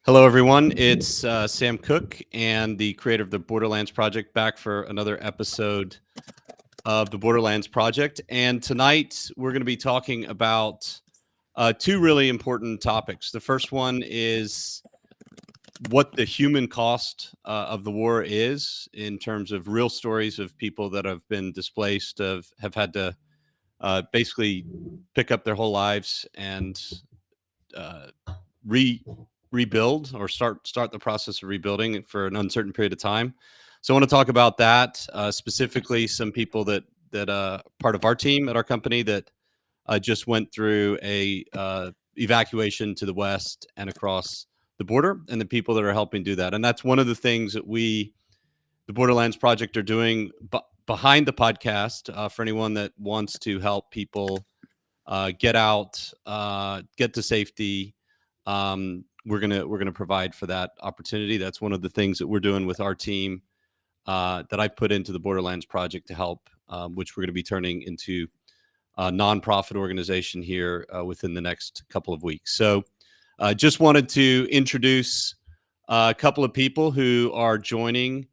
Hello, everyone. It's Sam Cook and the creator of the Borderlands project back for another episode of the Borderlands project. And tonight we're going to be talking about two really important topics. The first one is what the human cost of the war is in terms of real stories of people that have been displaced, have had to basically pick up their whole lives and uh, rebuild or start the process of rebuilding for an uncertain period of time. So I want to talk about that specifically. Some people that part of our team at our company that just went through a evacuation to the west and across the border, and the people that are helping do that. And that's one of the things that the Borderlands Project, are doing behind the podcast for anyone that wants to help people get out, get to safety. We're gonna provide for that opportunity. That's one of the things that we're doing with our team that I put into the Borderlands project to help, which we're going to be turning into a nonprofit organization here within the next couple of weeks. So, just wanted to introduce a couple of people who are joining,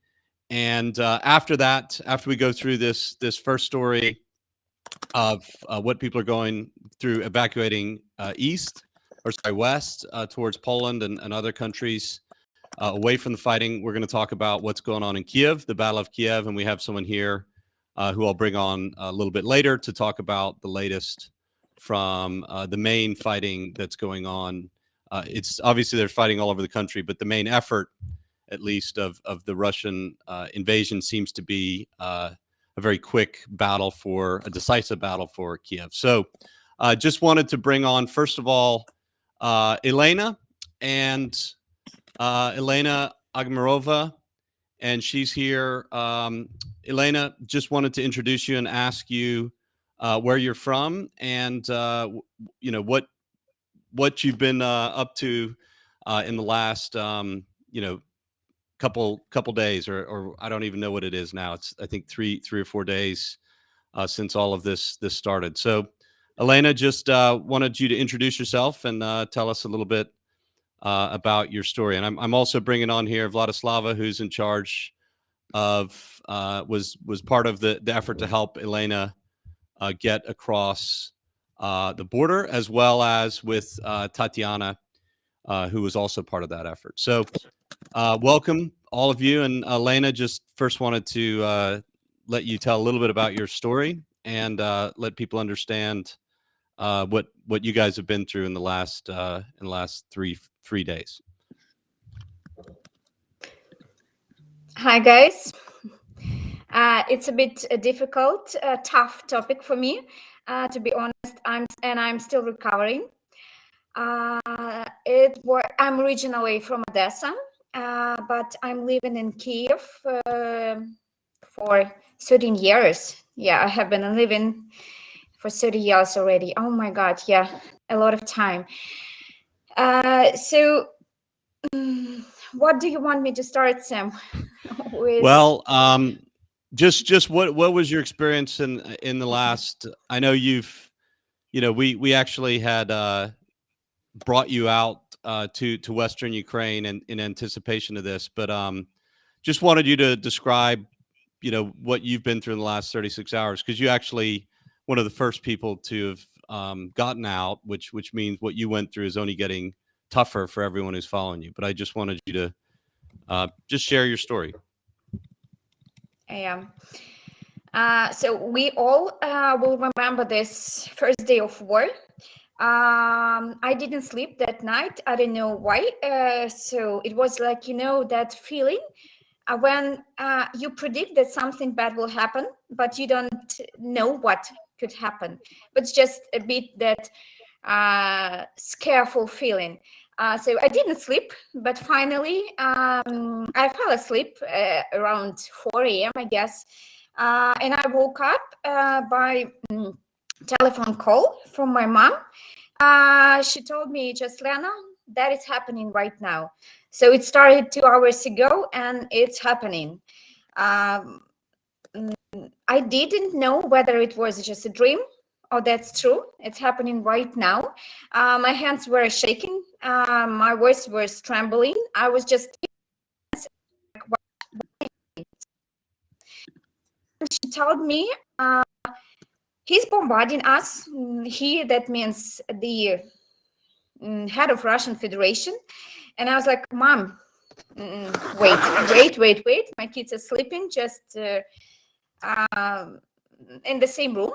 and after that, after we go through this first story of what people are going through evacuating west towards Poland and other countries away from the fighting. We're going to talk about what's going on in Kiev, the Battle of Kiev, and we have someone here who I'll bring on a little bit later to talk about the latest from the main fighting that's going on. It's obviously they're fighting all over the country, but the main effort, at least of the Russian invasion, seems to be a very quick battle, for a decisive battle for Kiev. So just wanted to bring on, first of all, Elena Agmarova, and she's here. Elena, just wanted to introduce you and ask you where you're from, and what you've been up to in the last couple days, or I don't even know what it is now. It's, I think, three or 4 days since all of this started. So, Elena, just wanted you to introduce yourself and tell us a little bit about your story. And I'm also bringing on here Vladislava, who's in charge of was part of the effort to help Elena get across the border, as well as with Tatiana, who was also part of that effort. So welcome, all of you. And Elena, just first wanted to let you tell a little bit about your story and let people understand what you guys have been through in the last three days. Hi guys. It's a bit difficult, tough topic for me, to be honest. I'm still recovering. I'm originally from Odessa, but I'm living in Kiev for 13 years. Yeah, I have been living for 30 years already. Oh my God, yeah, a lot of time. So what do you want me to start, Sam? with? Well, just what was your experience in the last? I know we actually had brought you out to Western Ukraine in anticipation of this, but just wanted you to describe what you've been through in the last 36 hours, because you actually one of the first people to have gotten out, which means what you went through is only getting tougher for everyone who's following you. But I just wanted you to just share your story. Yeah. So we all will remember this first day of war. I didn't sleep that night. I don't know why. So it was like, that feeling when you predict that something bad will happen, but you don't know what could happen. But it's just a bit that scareful feeling. So I didn't sleep, but finally I fell asleep around 4 a.m., I guess. And I woke up by telephone call from my mom. She told me, just Lena, that is happening right now. So it started 2 hours ago and it's happening. I didn't know whether it was just a dream. Oh, that's true. It's happening right now. My hands were shaking My voice was trembling. I was just. She told me he's bombarding us. He, that means the head of Russian Federation. And I was like, Mom, wait. My kids are sleeping just in the same room.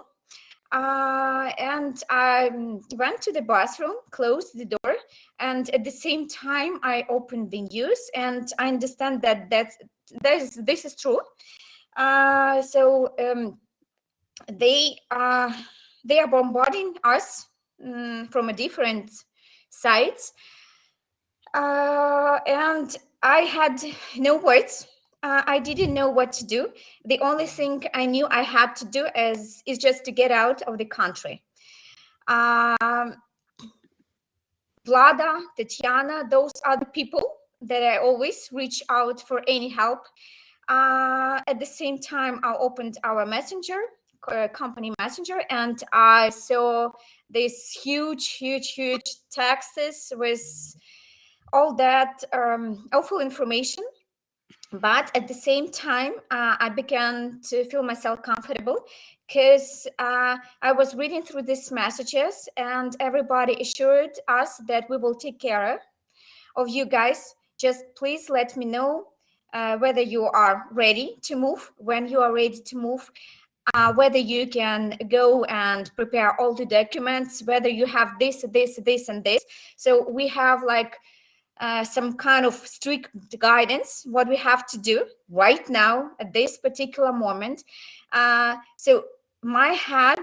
And I went to the bathroom, closed the door, and at the same time I opened the news, and I understand that this is true. So they are bombarding us from a different sides, and I had no words. I didn't know what to do. The only thing I knew I had to do is just to get out of the country. Vlada, Tatiana, those are the people that I always reach out for any help. At the same time, I opened our messenger, company messenger, and I saw this huge texts with all that awful information. But at the same time, I began to feel myself comfortable because I was reading through these messages, and everybody assured us that we will take care of you guys. Just please let me know whether you are ready to move, when you are ready to move, whether you can go and prepare all the documents, whether you have this, and this. So we have like some kind of strict guidance what we have to do right now at this particular moment. So my head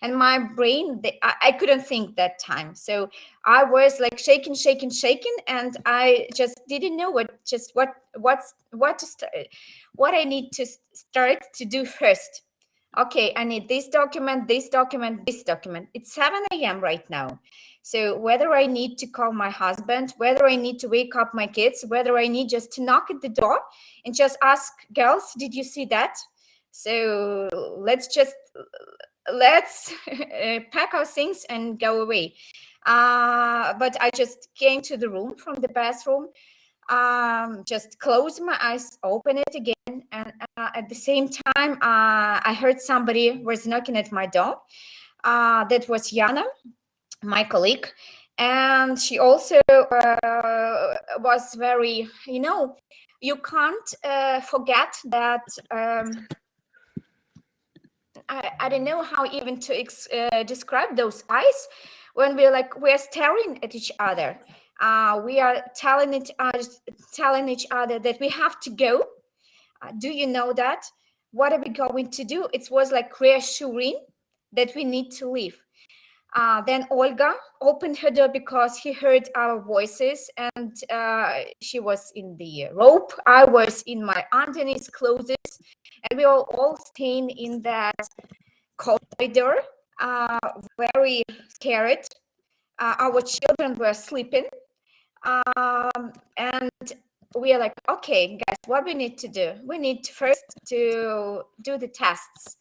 and my brain, I couldn't think that time. So I was like shaking, and I just didn't know what I need to start to do first. Okay, I need this document. It's 7 a.m. right now. So whether I need to call my husband, whether I need to wake up my kids, whether I need just to knock at the door and just ask, girls, did you see that? So let's pack our things and go away. But I just came to the room from the bathroom, just closed my eyes, open it again, and at the same time, I heard somebody was knocking at my door. That was Yana, my colleague, and she also was very, you can't forget that. I don't know how even to describe those eyes when we're staring at each other. We are telling each other that we have to go. Do you know that? What are we going to do? It was like reassuring that we need to leave. Then Olga opened her door because he heard our voices, and she was in the rope. I was in my underneath clothes, and we were all staying in that corridor, very scared. Our children were sleeping, and we are like, okay, guys, what we need to do? We need first to do the tests.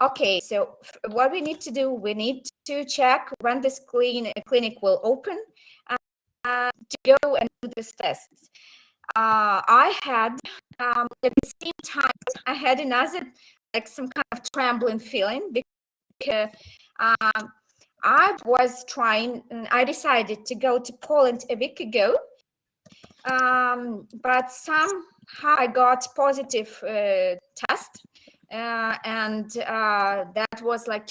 Okay, so what we need to do, we need to check when this clinic will open to go and do these tests. I had, at the same time, I had another, like some kind of trembling feeling because I was trying, I decided to go to Poland a week ago, but somehow I got positive test. And that was like,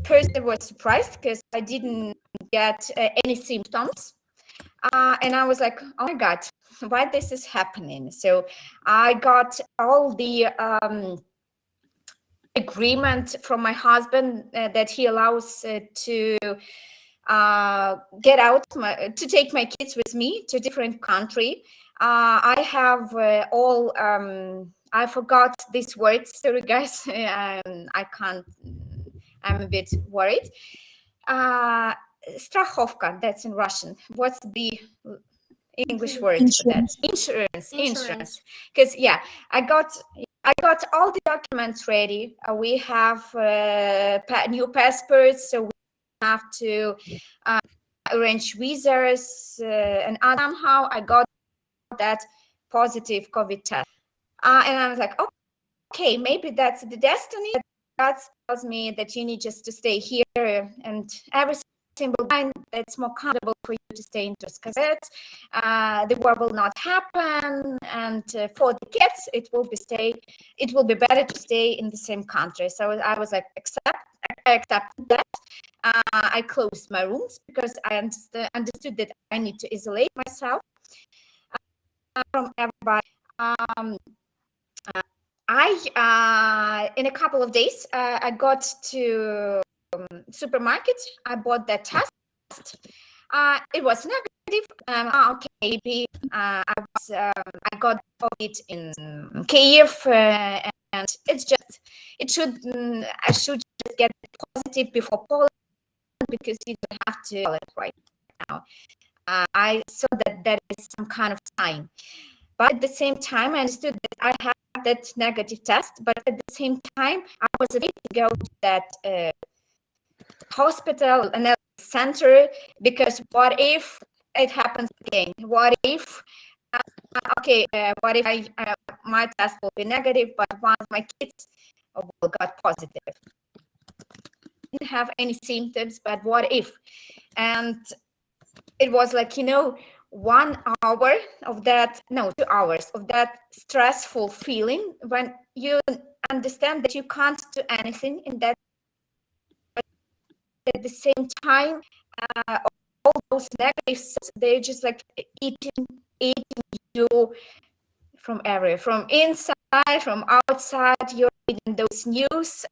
first I was surprised because I didn't get any symptoms. And I was like, oh my God, why this is happening? So I got all the agreement from my husband that he allows to get out, to take my kids with me to a different country. I have all, I forgot these words, sorry guys, I can't, I'm a bit worried. Страховка, that's in Russian. What's the English word for that? Insurance. Because I got all the documents ready. We have new passports, so we have to arrange visas, and somehow I got that positive COVID test. And I was like, okay, maybe that's the destiny. God tells me that you need just to stay here, and every single time it's more comfortable for you to stay in Tuscaloosa. The war will not happen, and for the kids, it will be better to stay in the same country. So I was like, I accepted that. I closed my rooms because I understood that I need to isolate myself from everybody. In a couple of days, I got to supermarket. I bought that test. It was negative. Okay, maybe I got it in Kiev, and I should just get positive before Poland, because you don't have to call it right now. I saw that is some kind of time. But at the same time, I understood that I had that negative test, but at the same time, I was afraid to go to that hospital, another center, because what if it happens again? What if, what if my test will be negative, but one of my kids will got positive? Didn't have any symptoms, but what if? And it was like, 1 hour of that, no, 2 hours of that stressful feeling when you understand that you can't do anything in that. But at the same time, all those negatives, they're just like eating you from everywhere, from inside, from outside. You're reading those news.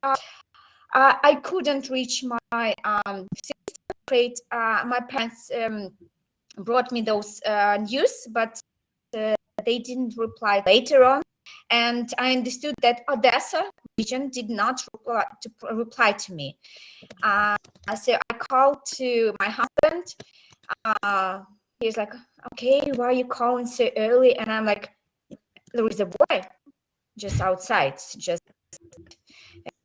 I couldn't reach my sister. My parents brought me those news, but they didn't reply later on. And I understood that Odessa region did not reply to me. So I called to my husband. He's like, okay, why are you calling so early? And I'm like, there is a war just outside. Just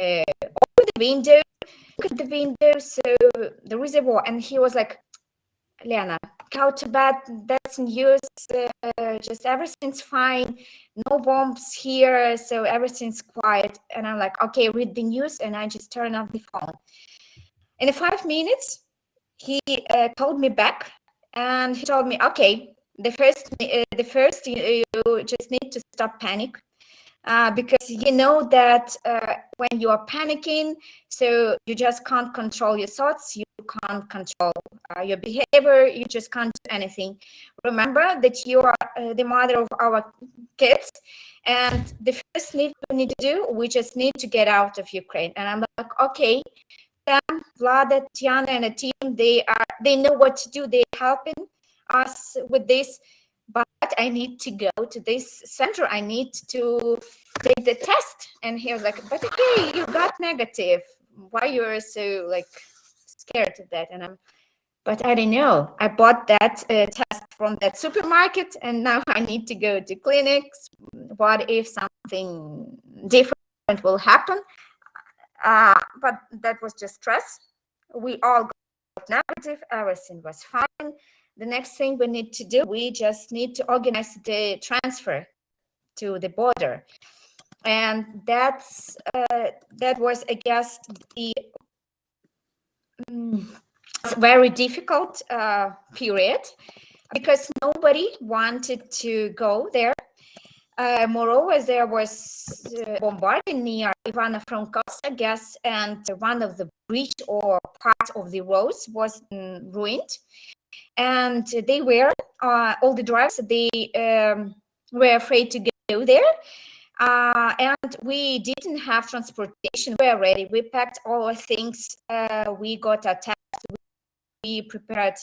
open the window, look at the window. So there is a war. And he was like, Lena, go to bed. That's news. Just everything's fine. No bombs here. So everything's quiet. And I'm like, okay, read the news. And I just turn off the phone. In 5 minutes, he called me back, and he told me, okay, the first you just need to stop panic. Because you know that when you are panicking, so you just can't control your thoughts, you can't control your behavior, you just can't do anything. Remember that you are the mother of our kids, and the first thing we need to do, we just need to get out of Ukraine. And I'm like, okay, Sam, Vlada, Tiana, and a team, they know what to do. They're helping us with this. But I need to go to this center. I need to take the test. And he was like, but okay, you got negative. Why you're so like scared of that? And but I don't know. I bought that test from that supermarket, and now I need to go to clinics. What if something different will happen? But that was just stress. We all got negative. Everything was fine. The next thing we need to do, we just need to organize the transfer to the border. And that was, I guess, the very difficult period, because nobody wanted to go there. Moreover, there was bombarding near Ivano-Frankivsk, I guess, and one of the bridge or part of the roads was ruined. And they were, all the drivers, they were afraid to go there. And we didn't have transportation. We were ready. We packed all our things. We got our tax. We prepared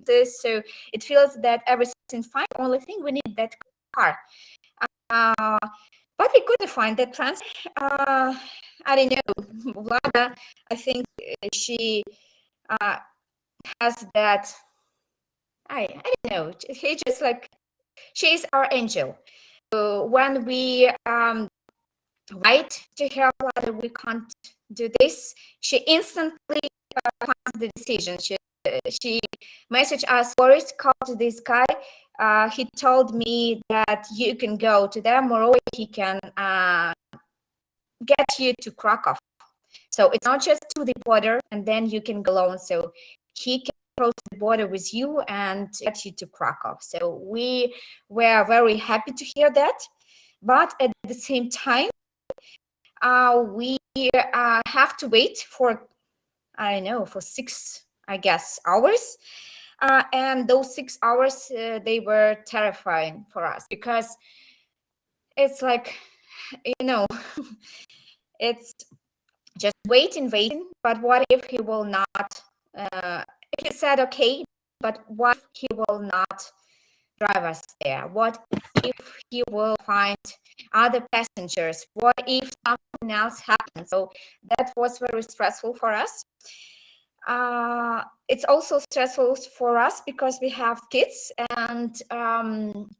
this. So it feels that everything's fine. Only thing, we need that car. But we couldn't find that transport. I don't know. Vlada, I think she has that. I don't know. He just like, she's our angel. So when we write to her that we can't do this, she instantly finds the decision. She she messaged us, Boris called this guy. He told me that you can go to them, or he can get you to Krakow. So it's not just to the border and then you can go alone. So he can cross the border with you and get you to Krakow. So we were very happy to hear that. But at the same time, we have to wait for, I don't know, for 6, I guess, hours. And those 6 hours, they were terrifying for us because it's like, you know, it's just waiting. But what if he will not? He said, okay, but what if he will not drive us there? What if he will find other passengers? What if something else happens? So that was very stressful for us. It's also stressful for us because we have kids, and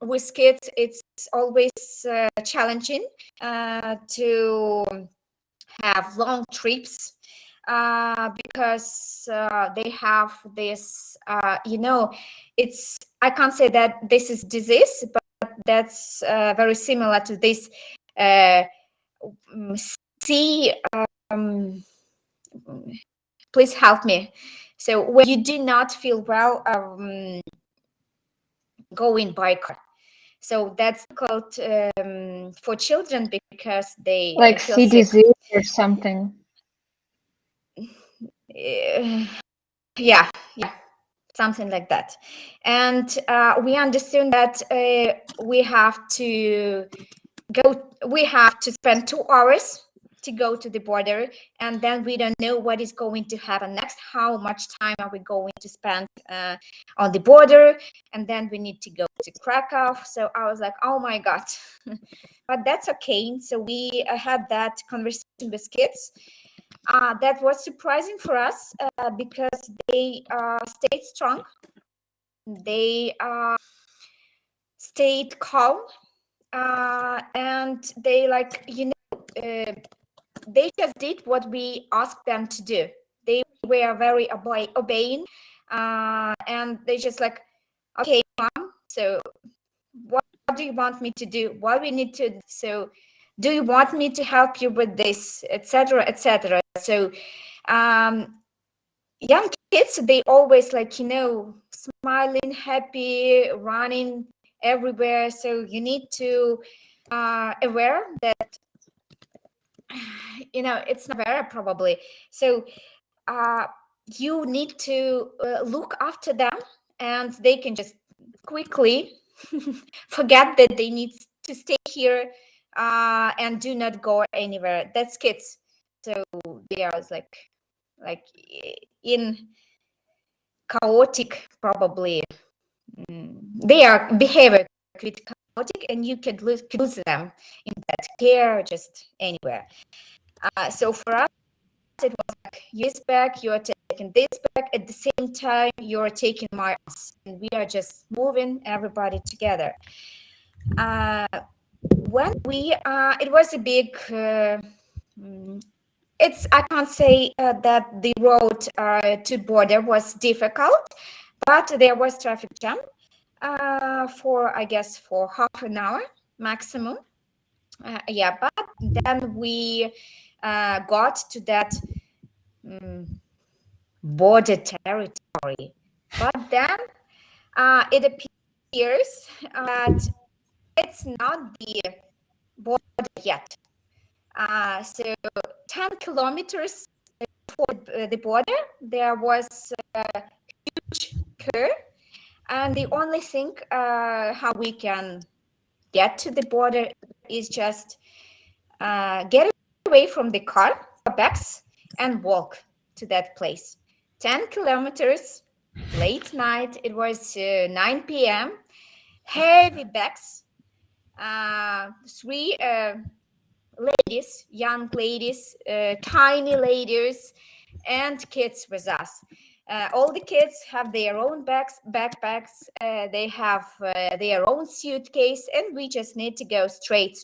with kids, it's always challenging to have long trips because they have this, it's, I can't say that this is disease, but that's very similar to this C, please help me. So when you do not feel well going by car. So that's called for children because they Like feel sick. CDZ or something. Yeah, something like that. And we understand that we have to spend 2 hours to go to the border, and then we don't know what is going to happen next. How much time are we going to spend on the border? And then we need to go to Krakow. So I was like, oh my God. But that's okay. So we had that conversation with kids. That was surprising for us because they stayed strong. They stayed calm. And they, like, they just did what we asked them to do. They were very obeying, and they just like, okay, mom, so what do you want me to do? What we need to, so do you want me to help you with this, etc., etc.? So young kids, they always, like, smiling, happy, running everywhere. So you need to aware that it's not very probably. So you need to look after them, and they can just quickly forget that they need to stay here and do not go anywhere. That's kids. So they are like in chaotic, probably. They are behavior quite chaotic, and you could lose them in that care, just anywhere. So for us, it was like, this bag, you're taking this bag, at the same time you're taking my arms, and we are just moving everybody together. When we it was a big I can't say that the road to border was difficult, but there was traffic jam for, I guess, for half an hour maximum. But then we got to that border territory. But then it appears that it's not the border yet. So 10 kilometers toward the border, there was a huge curve. And the only thing how we can get to the border is just get away from the car, bags, and walk to that place. 10 kilometers, late night, it was 9 p.m., heavy bags, 3 ladies, young ladies, tiny ladies, and kids with us. All the kids have their own backpacks, they have their own suitcase, and we just need to go straight.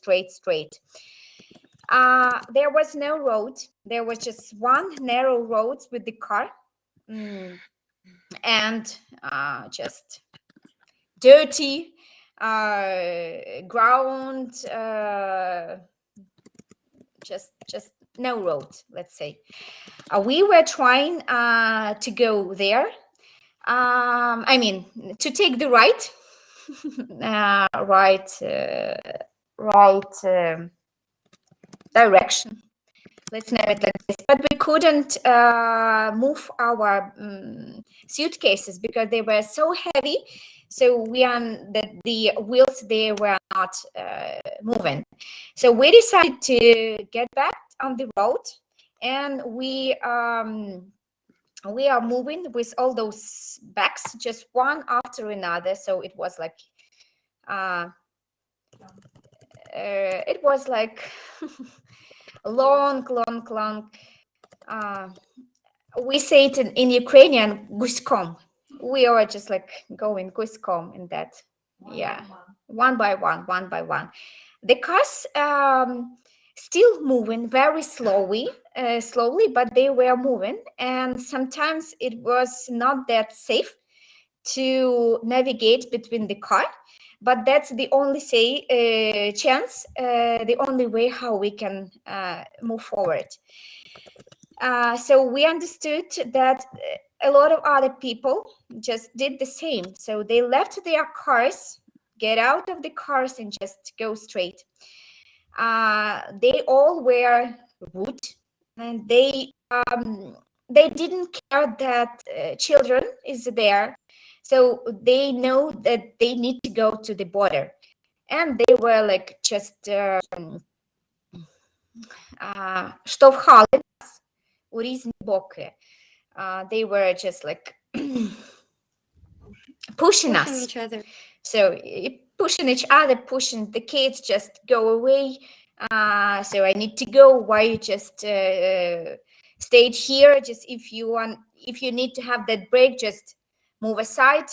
There was no road. There was just one narrow road with the car. and just dirty ground, just no road, let's say. We were trying to go there. I mean, to take the right, right direction. Let's name it like this. But we couldn't move our suitcases because they were so heavy. So the wheels, they were not moving. So we decided to get back on the road, and we are moving with all those bags, just one after another. So it was like long. We say it in Ukrainian, guskom. We are just like going guskom in that. Yeah, one by one. The cars still moving very slowly, but they were moving, and sometimes it was not that safe to navigate between the car, but that's the only chance, the only way how we can move forward. So we understood that a lot of other people just did the same. So they left their cars, get out of the cars, and just go straight. They all were wood, and they didn't care that children is there. So they know that they need to go to the border, and they were like just штовхали нас у різні боки. They were just like pushing us. Each other. So pushing each other, pushing the kids, just go away. So I need to go. Why you just stayed here? Just if you need to have that break, just move aside.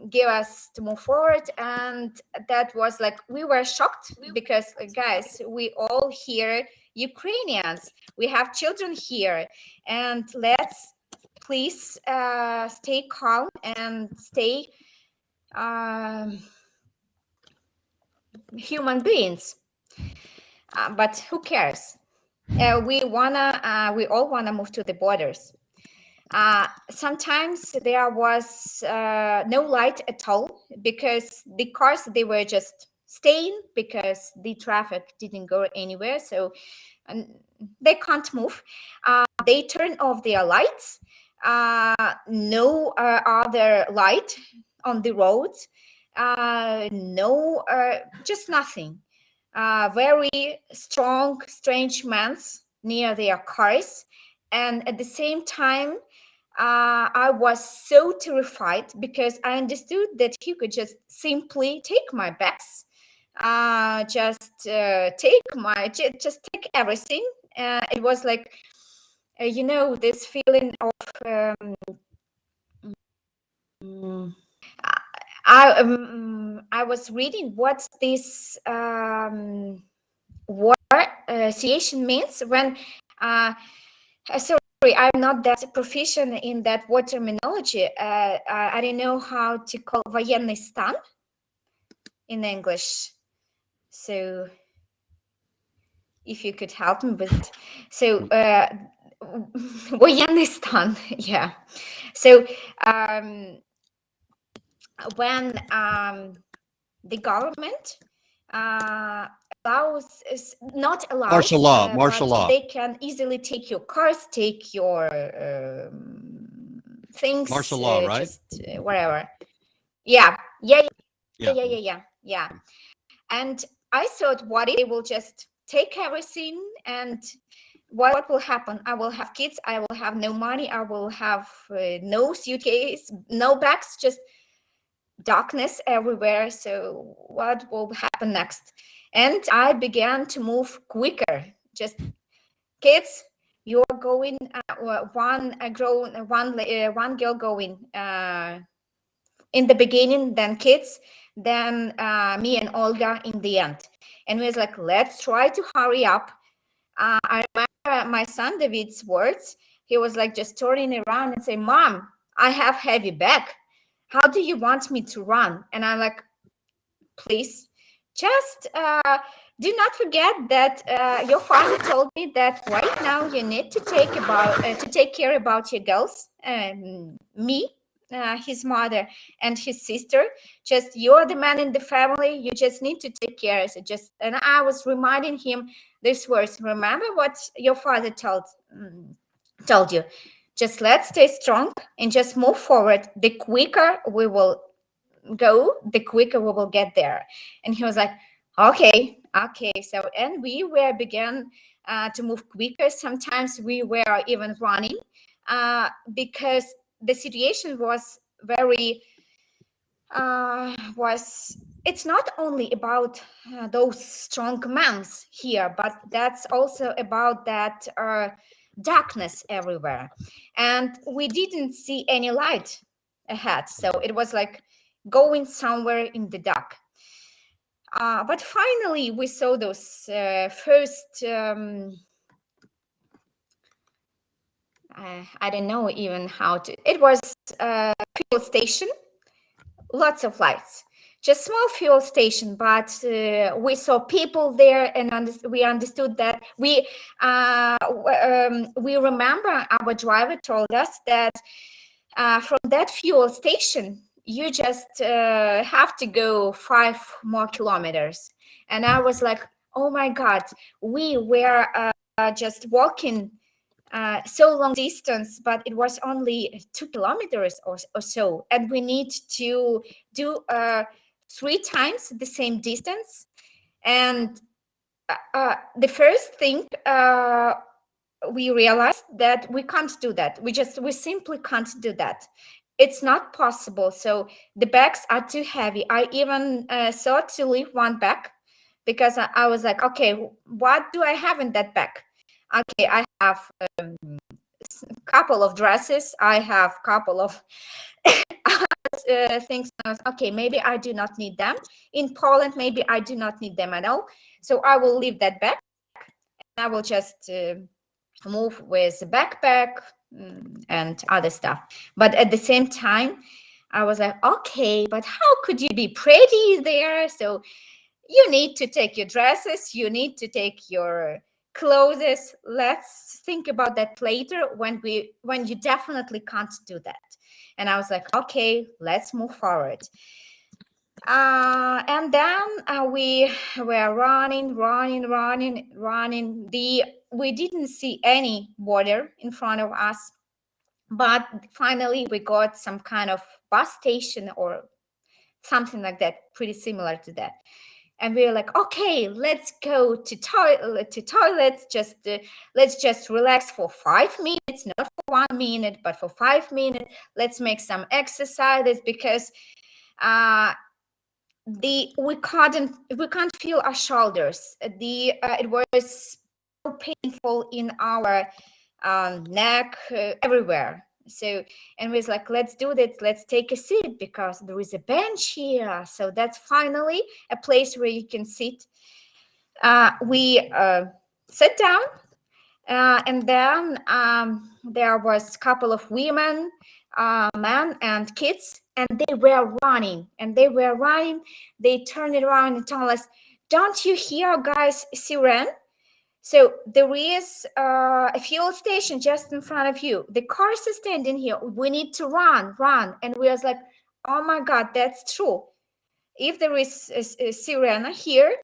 Give us to move forward. And that was like, we were shocked because guys, we all here Ukrainians, we have children here, and let's please stay calm and stay human beings. But who cares? We all wanna move to the borders. Sometimes there was no light at all because the cars, they were just staying because the traffic didn't go anywhere. So they can't move. They turn off their lights. No other light on the roads. No, just nothing. Very strong, strange men near their cars. And at the same time, I was so terrified because I understood that he could just simply take my bags, just take everything. It was like, this feeling of I was reading what this war situation means when. Sorry, I'm not that proficient in that war terminology. I don't know how to call военный стан in English. So if you could help me with it. So военный стан, yeah. So when the government martial law, they can easily take your cars, take your things, martial law, right? Just wherever. Yeah. And I thought, what if they will just take everything, and what will happen? I will have kids, I will have no money, I will have no suitcase, no bags, just darkness everywhere. So what will happen next? And I began to move quicker. Just kids, you are going. One girl going in the beginning, then kids, then me and Olga in the end. And we was like, let's try to hurry up. I remember my son David's words. he was like just turning around and say, "Mom, I have heavy back. How do you want me to run?" And I'm like, "Please, just do not forget that your father told me that right now you need to take care about your girls, me, his mother, and his sister. Just you're the man in the family. You just need to take care." So just, and I was reminding him these words. Remember what your father told you. Just let's stay strong and just move forward. The quicker we will go, the quicker we will get there. And he was like, okay. So, and we were began to move quicker. Sometimes we were even running because the situation was very it's not only about those strong men here, but that's also about that darkness everywhere, and we didn't see any light ahead. So it was like going somewhere in the dark. But finally, we saw those first. I don't know even how to. It was a fuel station, lots of lights, just small fuel station, but we saw people there, and we understood that we remember our driver told us that from that fuel station you just have to go 5 more kilometers. And I was like, oh my God, we were just walking so long distance, but it was only 2 kilometers or so, and we need to do 3 times the same distance. And the first thing we realized that we can't do that. We simply can't do that. It's not possible. So the bags are too heavy. I even thought to leave one bag, because I was like, okay, what do I have in that bag? Okay, I have a couple of dresses. I have a couple of things. Okay, maybe I do not need them. In Poland, maybe I do not need them at all. So I will leave that back. I will just move with a backpack and other stuff. But at the same time, I was like, okay, but how could you be pretty there? So you need to take your dresses, you need to take your clothes. Let's think about that later when you definitely can't do that. And I was like, okay, let's move forward. And then we were running. We didn't see any border in front of us, but finally we got some kind of bus station or something like that, pretty similar to that. And we were like, okay, let's go to toilet. Just let's just relax for 5 minutes, not for 1 minute, but for 5 minutes. Let's make some exercises, because we can't feel our shoulders. It was so painful in our neck, everywhere. So, and we was like, let's do this, let's take a seat, because there is a bench here. So that's finally a place where you can sit. We sat down, and then there was a couple of women, men and kids, and they were running. They turned it around and told us, don't you hear, guys, siren? So there is a fuel station just in front of you. The cars are standing here. We need to run. And we was like, oh my God, that's true. If there is a siren here,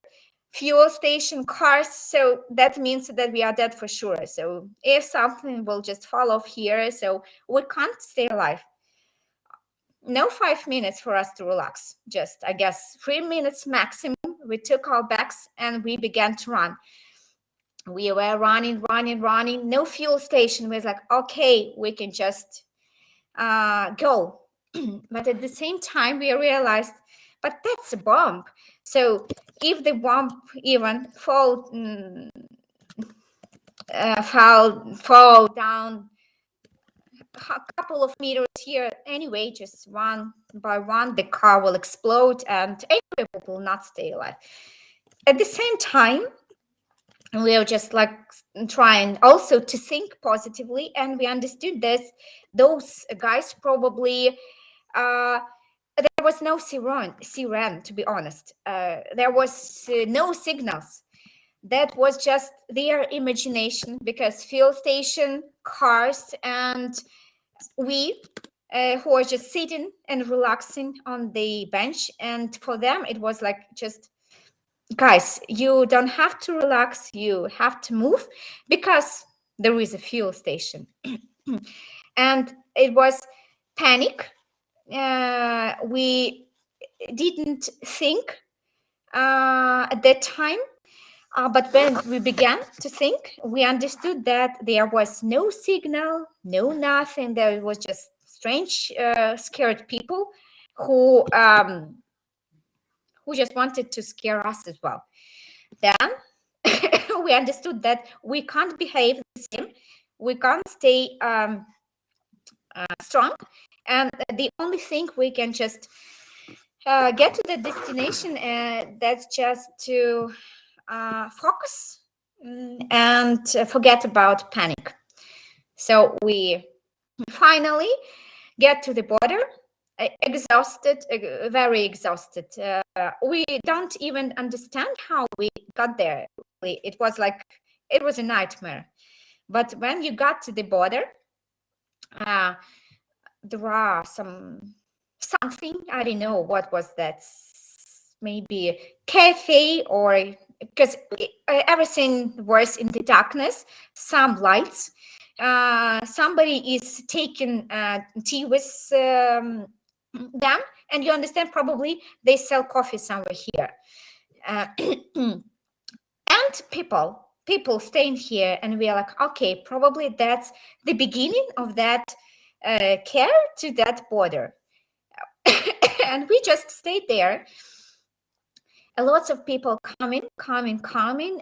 fuel station, cars, so that means that we are dead for sure. So if something will just fall off here, so we can't stay alive. No 5 minutes for us to relax. Just, I guess, 3 minutes maximum. We took our bags and we began to run. We were running. No fuel station. We was like, okay, we can just go. But at the same time, we realized, but that's a bomb. So if the bomb even fall down a couple of meters here, anyway, just one by one, the car will explode and everyone will not stay alive. At the same time, we were just like trying also to think positively, and we understood this. Those guys probably there was no siren, to be honest. There was no signals. That was just their imagination, because fuel station, cars, and we who are just sitting and relaxing on the bench. And for them, it was like, just, guys, you don't have to relax, you have to move, because there is a fuel station. And it was panic. We didn't think at that time. But when we began to think, we understood that there was no signal, no nothing. There was just strange, scared people who just wanted to scare us as well. Then we understood that we can't behave the same. We can't stay strong, and the only thing we can just get to the destination, that's just to focus and forget about panic. So we finally get to the border, exhausted, very exhausted. We don't even understand how we got there. It was like, it was a nightmare. But when you got to the border, there are something, I don't know what was that, maybe a cafe, or because everything was in the darkness, some lights. Somebody is taking tea with them, and you understand, probably they sell coffee somewhere here. And people staying here, and we are like, okay, probably that's the beginning of that care to that border. And we just stayed there. A lots of people coming,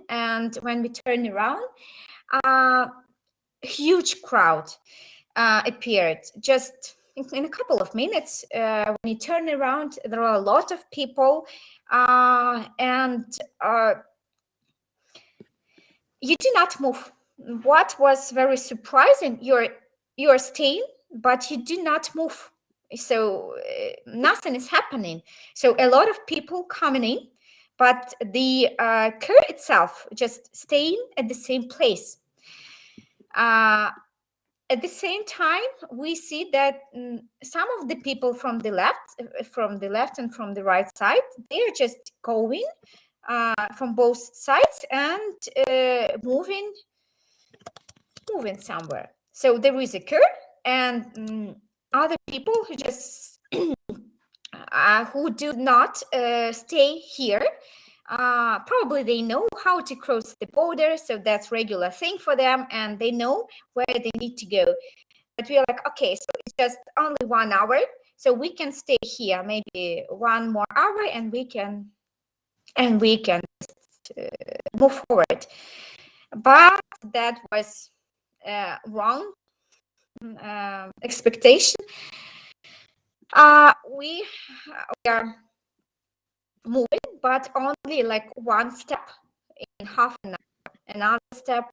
and when we turn around, a huge crowd appeared just in a couple of minutes. When you turn around, there are a lot of people, and you do not move. What was very surprising, you're staying, but you do not move. So nothing is happening. So a lot of people coming in, but the car itself just staying at the same place. At the same time, we see that some of the people from the left and from the right side, they're just going from both sides and moving somewhere. So there is a car, and other people who just who do not stay here. Probably they know how to cross the border, so that's regular thing for them, and they know where they need to go. But we are like, okay, so it's just only 1 hour, so we can stay here maybe 1 more hour, and we can move forward. But that was wrong expectation. We are moving, but only like one step in half an hour, another step,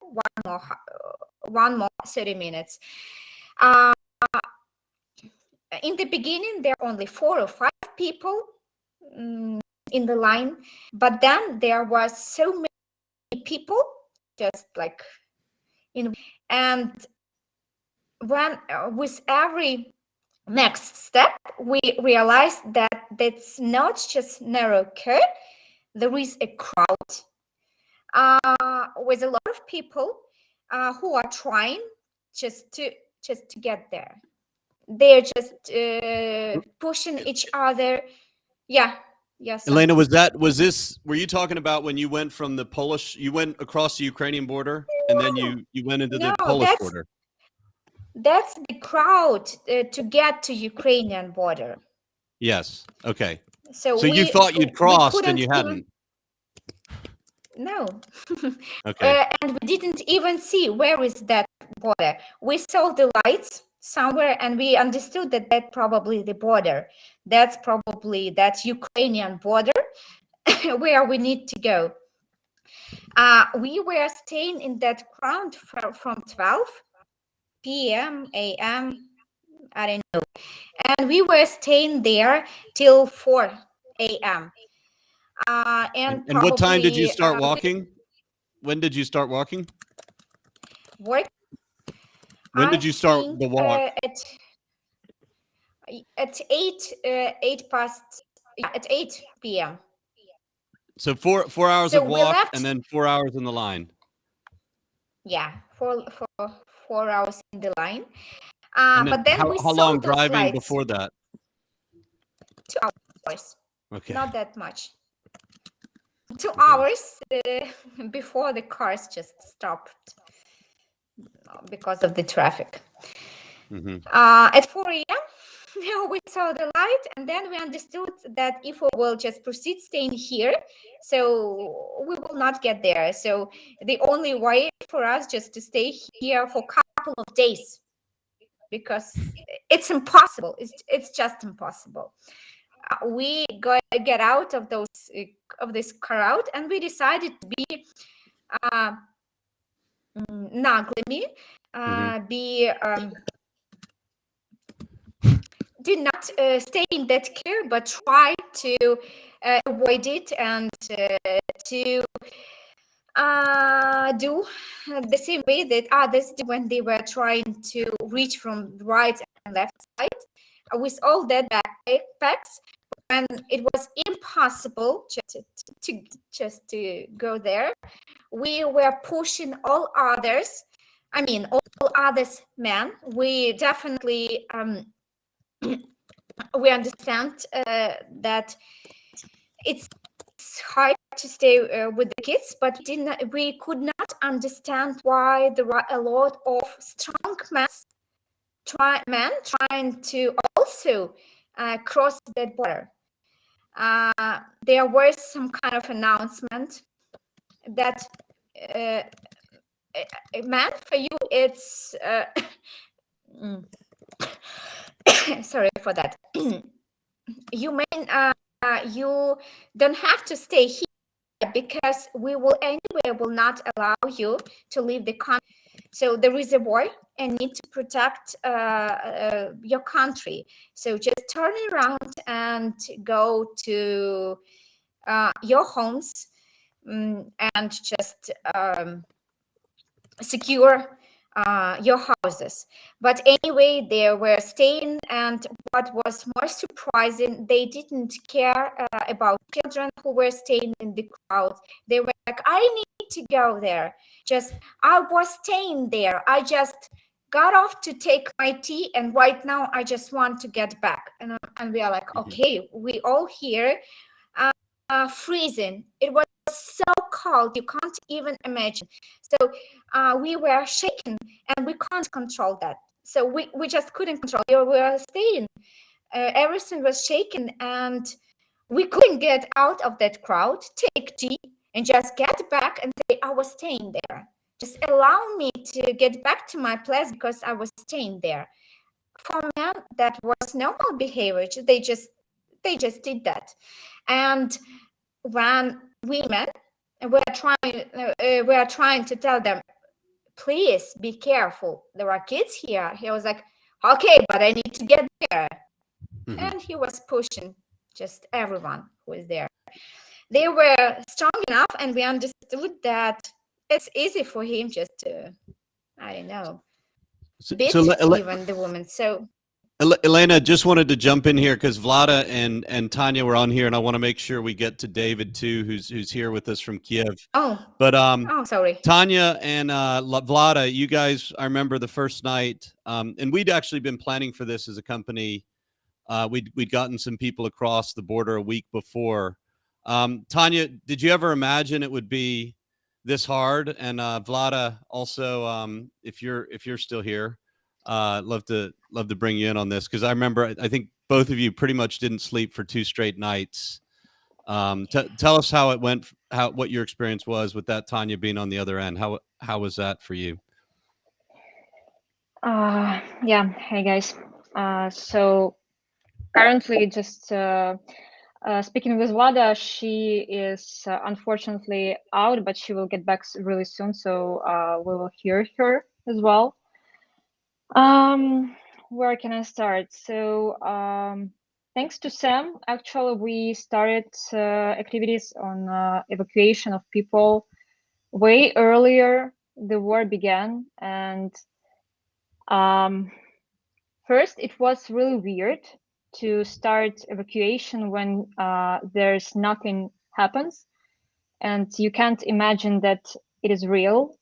one more 30 minutes. In the beginning, there are only 4 or 5 people in the line, but then there was so many people, just like and when with every next step, we realized that that's not just narrow curve. There is a crowd with a lot of people who are trying just to get there. They're just pushing each other. Yeah. Yes. Elena, were you talking about when you went from the Polish, you went across the Ukrainian border, and then you went into the Polish border? That's the crowd to get to Ukrainian border. Yes. Okay. So you thought you'd crossed and you hadn't. No. Okay. And we didn't even see where is that border. We saw the lights somewhere, and we understood that that's probably the border. That's probably that Ukrainian border where we need to go. We were staying in that ground from 12 p.m. a.m. I don't know, and we were staying there till 4 a.m. And And what time did you probably start walking? When did you start walking? work. When I did you start think the walk? at 8 past, yeah, at 8 p.m. So four hours So of we walk left, and then 4 hours in the line. yeah, for 4 hours in the line. And then But then we how saw long those driving lights. before that? 2 hours, Okay. not that much. 2 Okay. hours before the cars just stopped because of the traffic. At 4 a.m., we saw the light, and then we understood that if we will just proceed staying here, so we will not get there. So the only way for us just to stay here for a couple of days, because it's impossible. It's just impossible. We get out of this crowd, and we decided to be naglimi, did not stay in that care, but try to avoid it and to do the same way that others did when they were trying to reach from the right and left side with all that backpacks. When it was impossible just to go there, we were pushing all others. I mean, all others men. We definitely we understand that it's hard to stay with the kids, but we could not understand why there are a lot of strong men trying to also cross that border. There was some kind of announcement that man, for you it's sorry for that. You mean you don't have to stay here because we will not allow you to leave the country. So there is a war and need to protect your country. So just turn around and go to your homes and just secure your houses. But anyway, they were staying, and what was more surprising, they didn't care about children who were staying in the crowd. They were like, I need to go there. Just, I was staying there. I just got off to take my tea, and right now I just want to get back. And we are like, okay, we all here freezing. It was so cold, you can't even imagine. So we were shaking, and we can't control that. So we just couldn't control. We were staying. Everything was shaking, and we couldn't get out of that crowd, take tea, and just get back and say, I was staying there. Just allow me to get back to my place because I was staying there. For men, that was normal behavior. They just did that. And when women we are trying to tell them, please be careful, there are kids here, he was like, okay, but I need to get there. And he was pushing just everyone who was there. They were strong enough, and we understood that it's easy for him just to, I don't know, beat even the woman. So Elena, just wanted to jump in here because Vlada and Tanya were on here, and I want to make sure we get to David too, who's here with us from Kiev. But sorry. Tanya and Vlada, you guys, I remember the first night, and we'd actually been planning for this as a company. We'd gotten some people across the border a week before. Tanya, did you ever imagine it would be this hard? And Vlada, also, if you're still here, love to bring you in on this, because I remember I think both of you pretty much didn't sleep for 2 straight nights. Tell us how it went, what your experience was with that, Tanya, being on the other end. How was that for you? Yeah, hey guys. So currently just speaking with Vlada, she is unfortunately out, but she will get back really soon, so we will hear her as well. Where can I start? So thanks to Sam, actually, we started activities on evacuation of people way earlier the war began. And first, it was really weird to start evacuation when there's nothing happens and you can't imagine that it is real.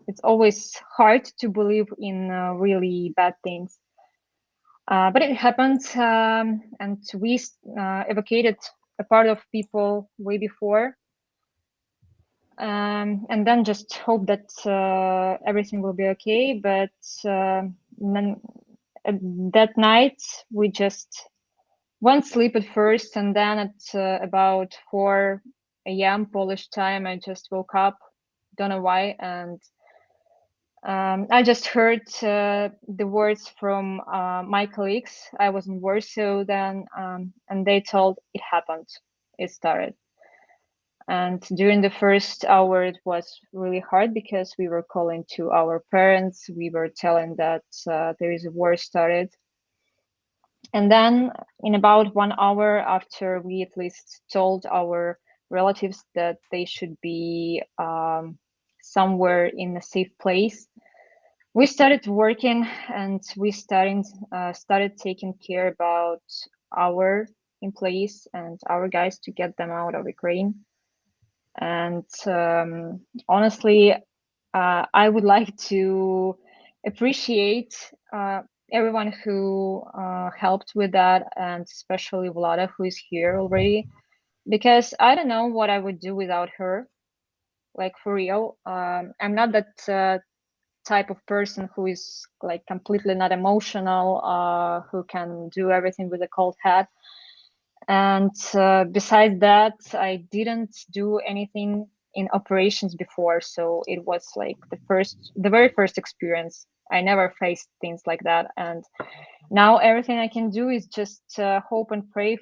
It's always hard to believe in really bad things. But it happened, and we evacuated a part of people way before. And then just hope that everything will be okay. But then, that night, we just went sleep at first, and then at about 4 a.m. Polish time, I just woke up, don't know why, and I just heard the words from my colleagues. I was in Warsaw then, and they told it happened, it started. And during the first hour, it was really hard because we were calling to our parents. We were telling that there is a war started. And then in about 1 hour after we at least told our relatives that they should be somewhere in a safe place, we started working and we started taking care about our employees and our guys to get them out of Ukraine. And honestly, I would like to appreciate everyone who helped with that, and especially Vlada, who is here already, because I don't know what I would do without her, like for real. I'm not that type of person who is like completely not emotional, who can do everything with a cold head. And besides that, I didn't do anything in operations before, so it was like the very first experience. I never faced things like that, and now everything I can do is just hope and pray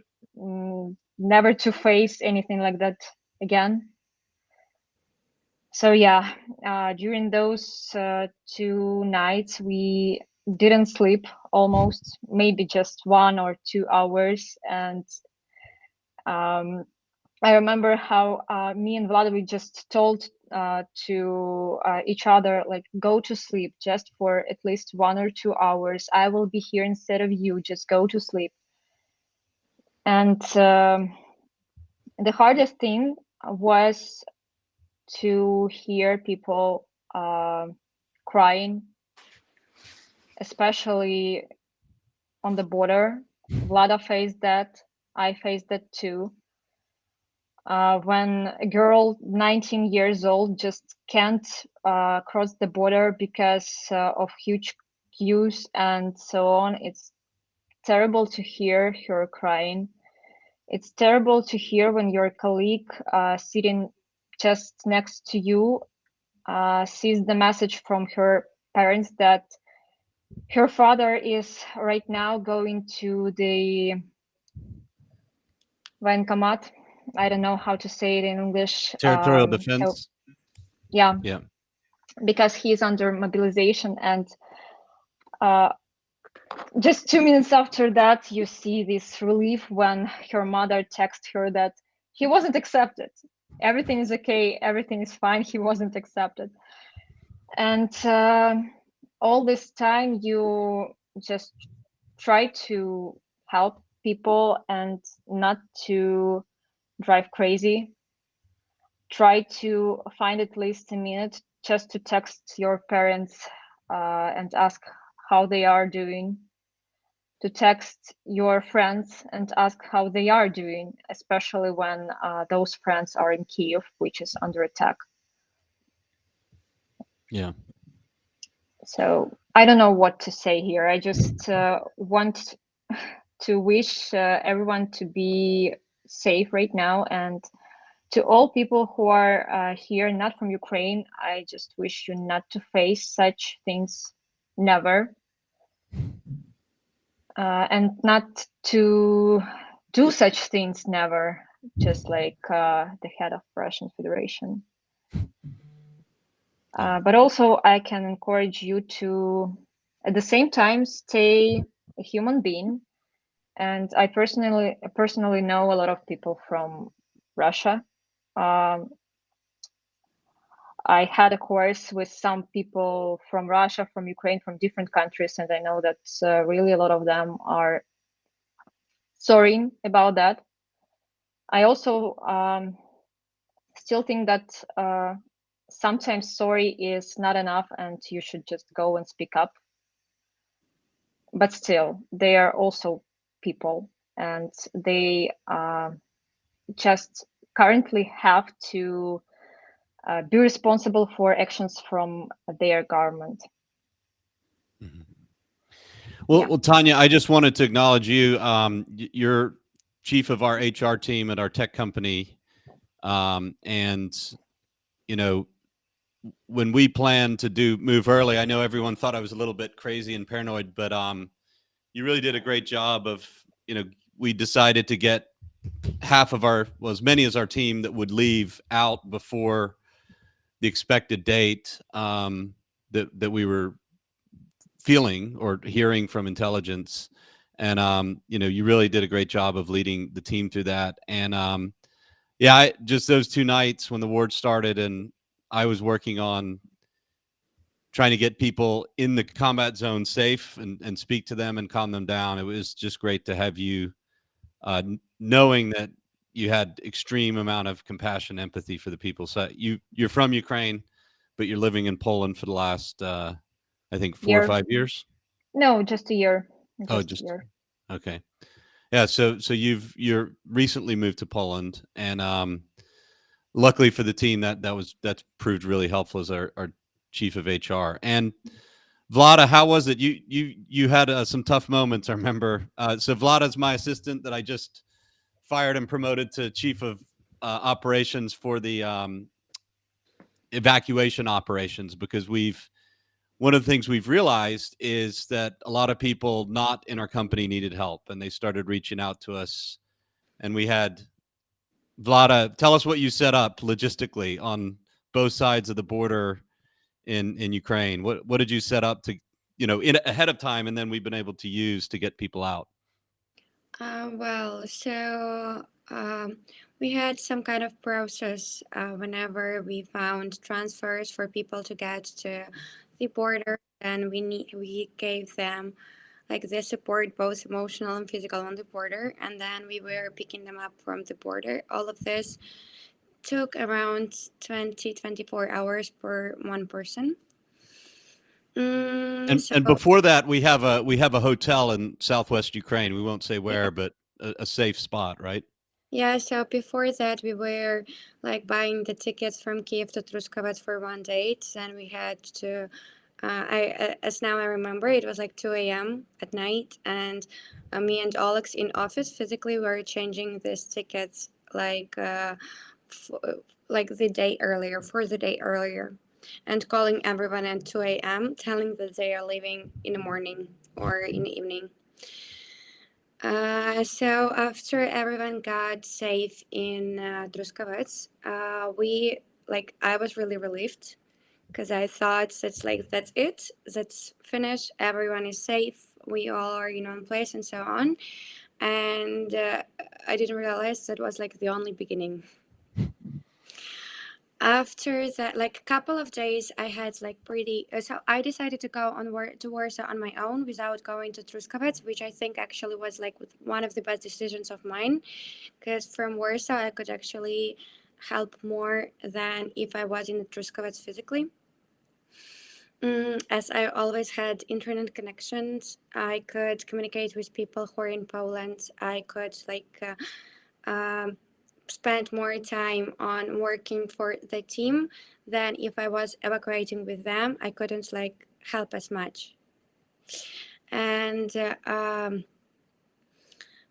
never to face anything like that again. So yeah, during those 2 nights we didn't sleep almost, maybe just 1 or 2 hours. And I remember how me and Vlad, we just told to each other, like, go to sleep just for at least 1 or 2 hours. I will be here instead of you, just go to sleep. And the hardest thing was to hear people crying, especially on the border. Vlada faced that. I faced that too. When a girl 19 years old just can't cross the border because of huge queues and so on, it's terrible to hear her crying. It's terrible to hear when your colleague sitting just next to you sees the message from her parents that her father is right now going to the Военкомат. I don't know how to say it in English. Territorial defense. Yeah, Yeah. because he's under mobilization. And just 2 minutes after that, you see this relief when her mother texts her that he wasn't accepted. Everything is okay. Everything is fine. He wasn't accepted. And all this time, you just try to help people and not to drive crazy. Try to find at least a minute just to text your parents and ask how they are doing, to text your friends and ask how they are doing, especially when those friends are in Kiev, which is under attack. Yeah. So I don't know what to say here. I just want to wish everyone to be safe right now. And to all people who are here, not from Ukraine, I just wish you not to face such things, never. And not to do such things, never, just like the head of Russian Federation. But also I can encourage you to, at the same time, stay a human being. And I personally know a lot of people from Russia. I had a course with some people from Russia, from Ukraine, from different countries, and I know that really a lot of them are sorry about that. I also still think that sometimes sorry is not enough and you should just go and speak up. But still, they are also people, and they just currently have to be responsible for actions from their government. Mhm. Well, Yeah. well, Tanya, I just wanted to acknowledge you. You're chief of our HR team at our tech company, and you know, when we planned to move early, I know everyone thought I was a little bit crazy and paranoid, but you really did a great job of, we decided to get half of as many as our team that would leave out before the expected date, that we were feeling or hearing from intelligence. And you really did a great job of leading the team through that. And yeah, just those 2 nights when the war started and I was working on trying to get people in the combat zone safe and speak to them and calm them down. It was just great to have you, knowing that you had extreme amount of compassion, empathy for the people. So you're from Ukraine, but you're living in Poland for the last, I think 4 or Year. 5 years. No, just a year. Oh, Just a year. okay. Yeah. So you're recently moved to Poland, and luckily for the team, that's proved really helpful as our chief of HR. And Vlada, how was it? You had some tough moments, I remember. So Vlada's my assistant that I just fired and promoted to chief of operations for the evacuation operations, because one of the things we've realized is that a lot of people not in our company needed help, and they started reaching out to us. And we had Vlada, tell us what you set up logistically on both sides of the border in Ukraine. What did you set up to, ahead of time, and then we've been able to use to get people out? We had some kind of process whenever we found transfers for people to get to the border, and we gave them like the support, both emotional and physical, on the border, and then we were picking them up from the border. All of this took around 24 hours per one person. And before that, we have a hotel in Southwest Ukraine. We won't say where, but a safe spot, right? Yeah, so before that, we were like buying the tickets from Kiev to Truskovets for one date. Then we had to, as now I remember, it was like 2 a.m. at night, and me and Alex in office physically were changing these tickets like like the day earlier, for the day earlier, and calling everyone at 2 a.m. telling that they are leaving in the morning or in the evening. So after everyone got safe in Truskovets, I was really relieved, because I thought that's it, that's finished, everyone is safe, we all are in place and so on. And I didn't realize that was like the only beginning. After that, like a couple of days, I had like so I decided to go to Warsaw on my own without going to Truskovets, which I think actually was like one of the best decisions of mine, because from Warsaw I could actually help more than if I was in Truskovets physically. As I always had internet connections, I could communicate with people who are in Poland. I could spend more time on working for the team than if I was evacuating with them. I couldn't help as much. And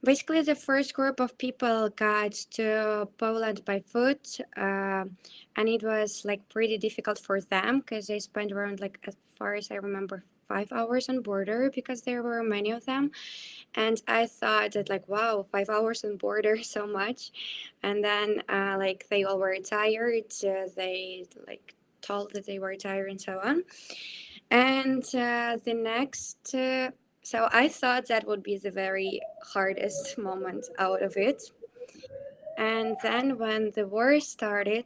basically the first group of people got to Poland by foot, and it was pretty difficult for them, because they spent around, as far as I remember, 5 hours on border because there were many of them. And I thought that like, wow, 5 hours on border, so much. And then like they all were tired. They like told that they were tired and so on. And the next, so I thought that would be the very hardest moment out of it. And then when the war started,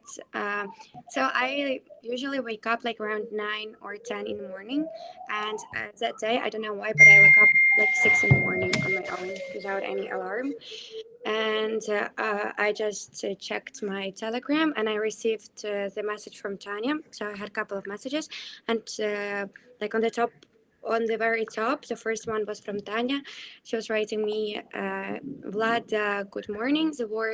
so I usually wake up like around 9 or 10 in the morning. And that day, I don't know why, but I woke up like 6 in the morning on my own without any alarm. And I just checked my Telegram and I received the message from Tanya. So I had a couple of messages, and like on the very top, the first one was from Tanya. She was writing me, Vlad, good morning. The war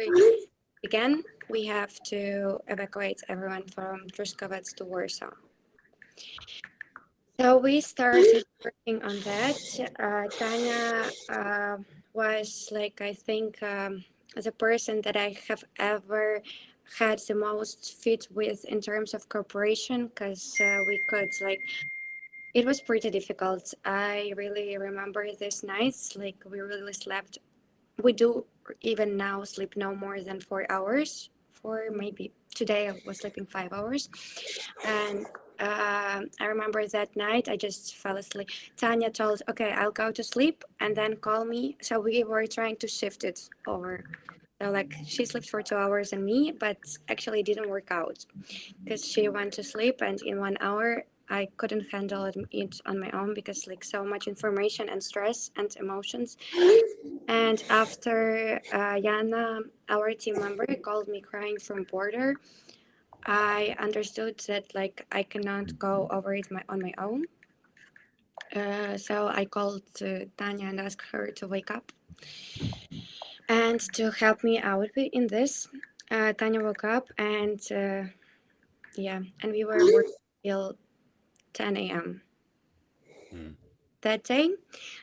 began. We have to evacuate everyone from Truskovets to Warsaw. So we started working on that. Tanya was like, I think, the person that I have ever had the most fit with in terms of cooperation, because we could like, it was pretty difficult. I really remember these nights, like we really slept. We do even now sleep no more than 4 hours. For maybe today I was sleeping 5 hours. And I remember that night I just fell asleep. Tanya told, okay, I'll go to sleep and then call me. So we were trying to shift it over. So like she slept for 2 hours and me, but actually it didn't work out because she went to sleep and in 1 hour I couldn't handle it on my own because like so much information and stress and emotions. And after Yana, our team member, called me crying from border, I understood that like I cannot go over it on my own. So I called Tanya and asked her to wake up and to help me out in this. Tanya woke up and and we were working till 10 a.m. that day.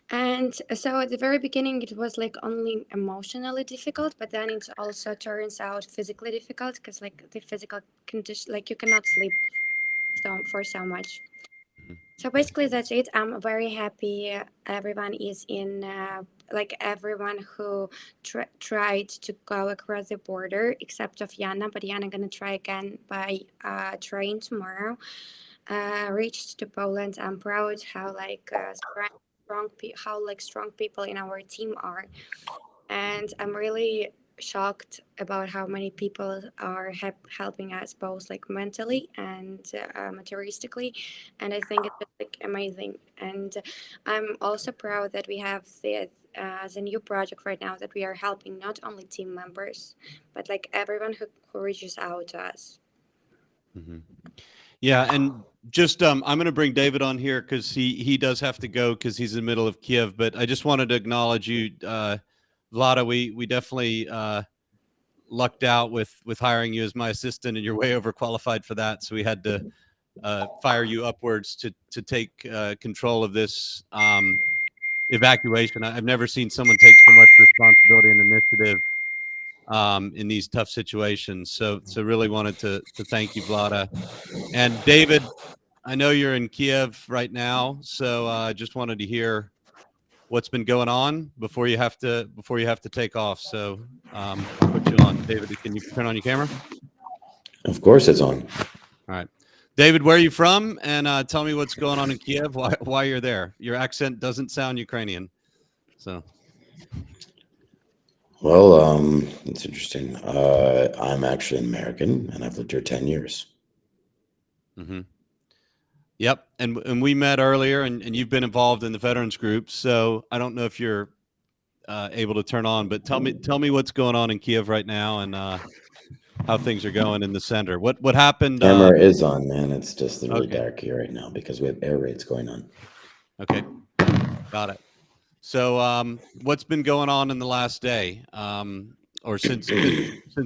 And so at the very beginning, it was like only emotionally difficult, but then it also turns out physically difficult because like the physical condition, like you cannot sleep for so much. So basically that's it. I'm very happy everyone is in, like everyone who tried to go across the border except of Yana, but Yana gonna try again by train tomorrow. Reached to Poland. I'm proud how like strong people in our team are, and I'm really shocked about how many people are helping us both like mentally and materialistically, and I think it's just like amazing. And I'm also proud that we have the new project right now that we are helping not only team members but like everyone who reaches out to us. Mm-hmm. Yeah, and just I'm going to bring David on here because he does have to go because he's in the middle of Kiev. But I just wanted to acknowledge you, Vlada. We definitely lucked out with hiring you as my assistant, and you're way overqualified for that. So we had to fire you upwards to take control of this evacuation. I've never seen someone take so much responsibility and initiative in these tough situations. So really wanted to thank you, Vlada. And David, I know you're in Kiev right now, so I just wanted to hear what's been going on before you have to take off. So I'll put you on. David, can you turn on your camera? Of course it's on. All right. David, where are you from? And tell me what's going on in Kiev, why you're there. Your accent doesn't sound Ukrainian. So. Well, it's interesting. I'm actually an American, and I've lived here 10 years. Mm-hmm. Yep, and we met earlier, and you've been involved in the veterans group. So I don't know if you're able to turn on, but tell me what's going on in Kiev right now, and how things are going in the center. What happened? Camera is on, man. It's just really Okay. dark here right now because we have air raids going on. Okay, got it. So what's been going on in the last day, or since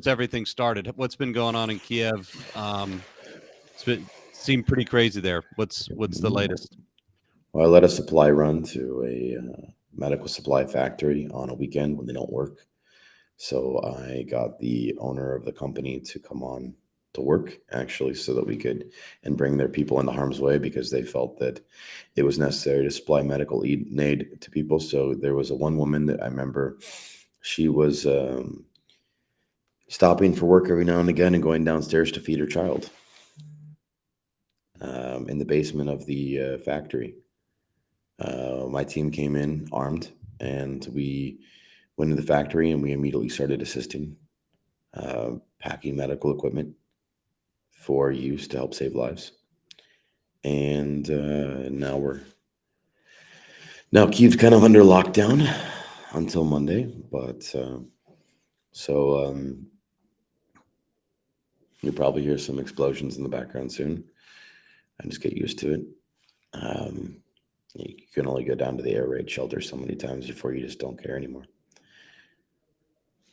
everything started? What's been going on in Kiev? Seemed pretty crazy there. What's the latest? Well, I let a supply run to a medical supply factory on a weekend when they don't work. So I got the owner of the company to come on work, actually, so that we could and bring their people into harm's way, because they felt that it was necessary to supply medical aid to people. So there was one woman that I remember, she was stopping for work every now and again and going downstairs to feed her child in the basement of the factory. My team came in armed, and we went into the factory, and we immediately started assisting, packing medical equipment for use to help save lives. And now Kiev's kind of under lockdown until Monday, but you'll probably hear some explosions in the background soon. I just get used to it. You can only go down to the air raid shelter so many times before you just don't care anymore.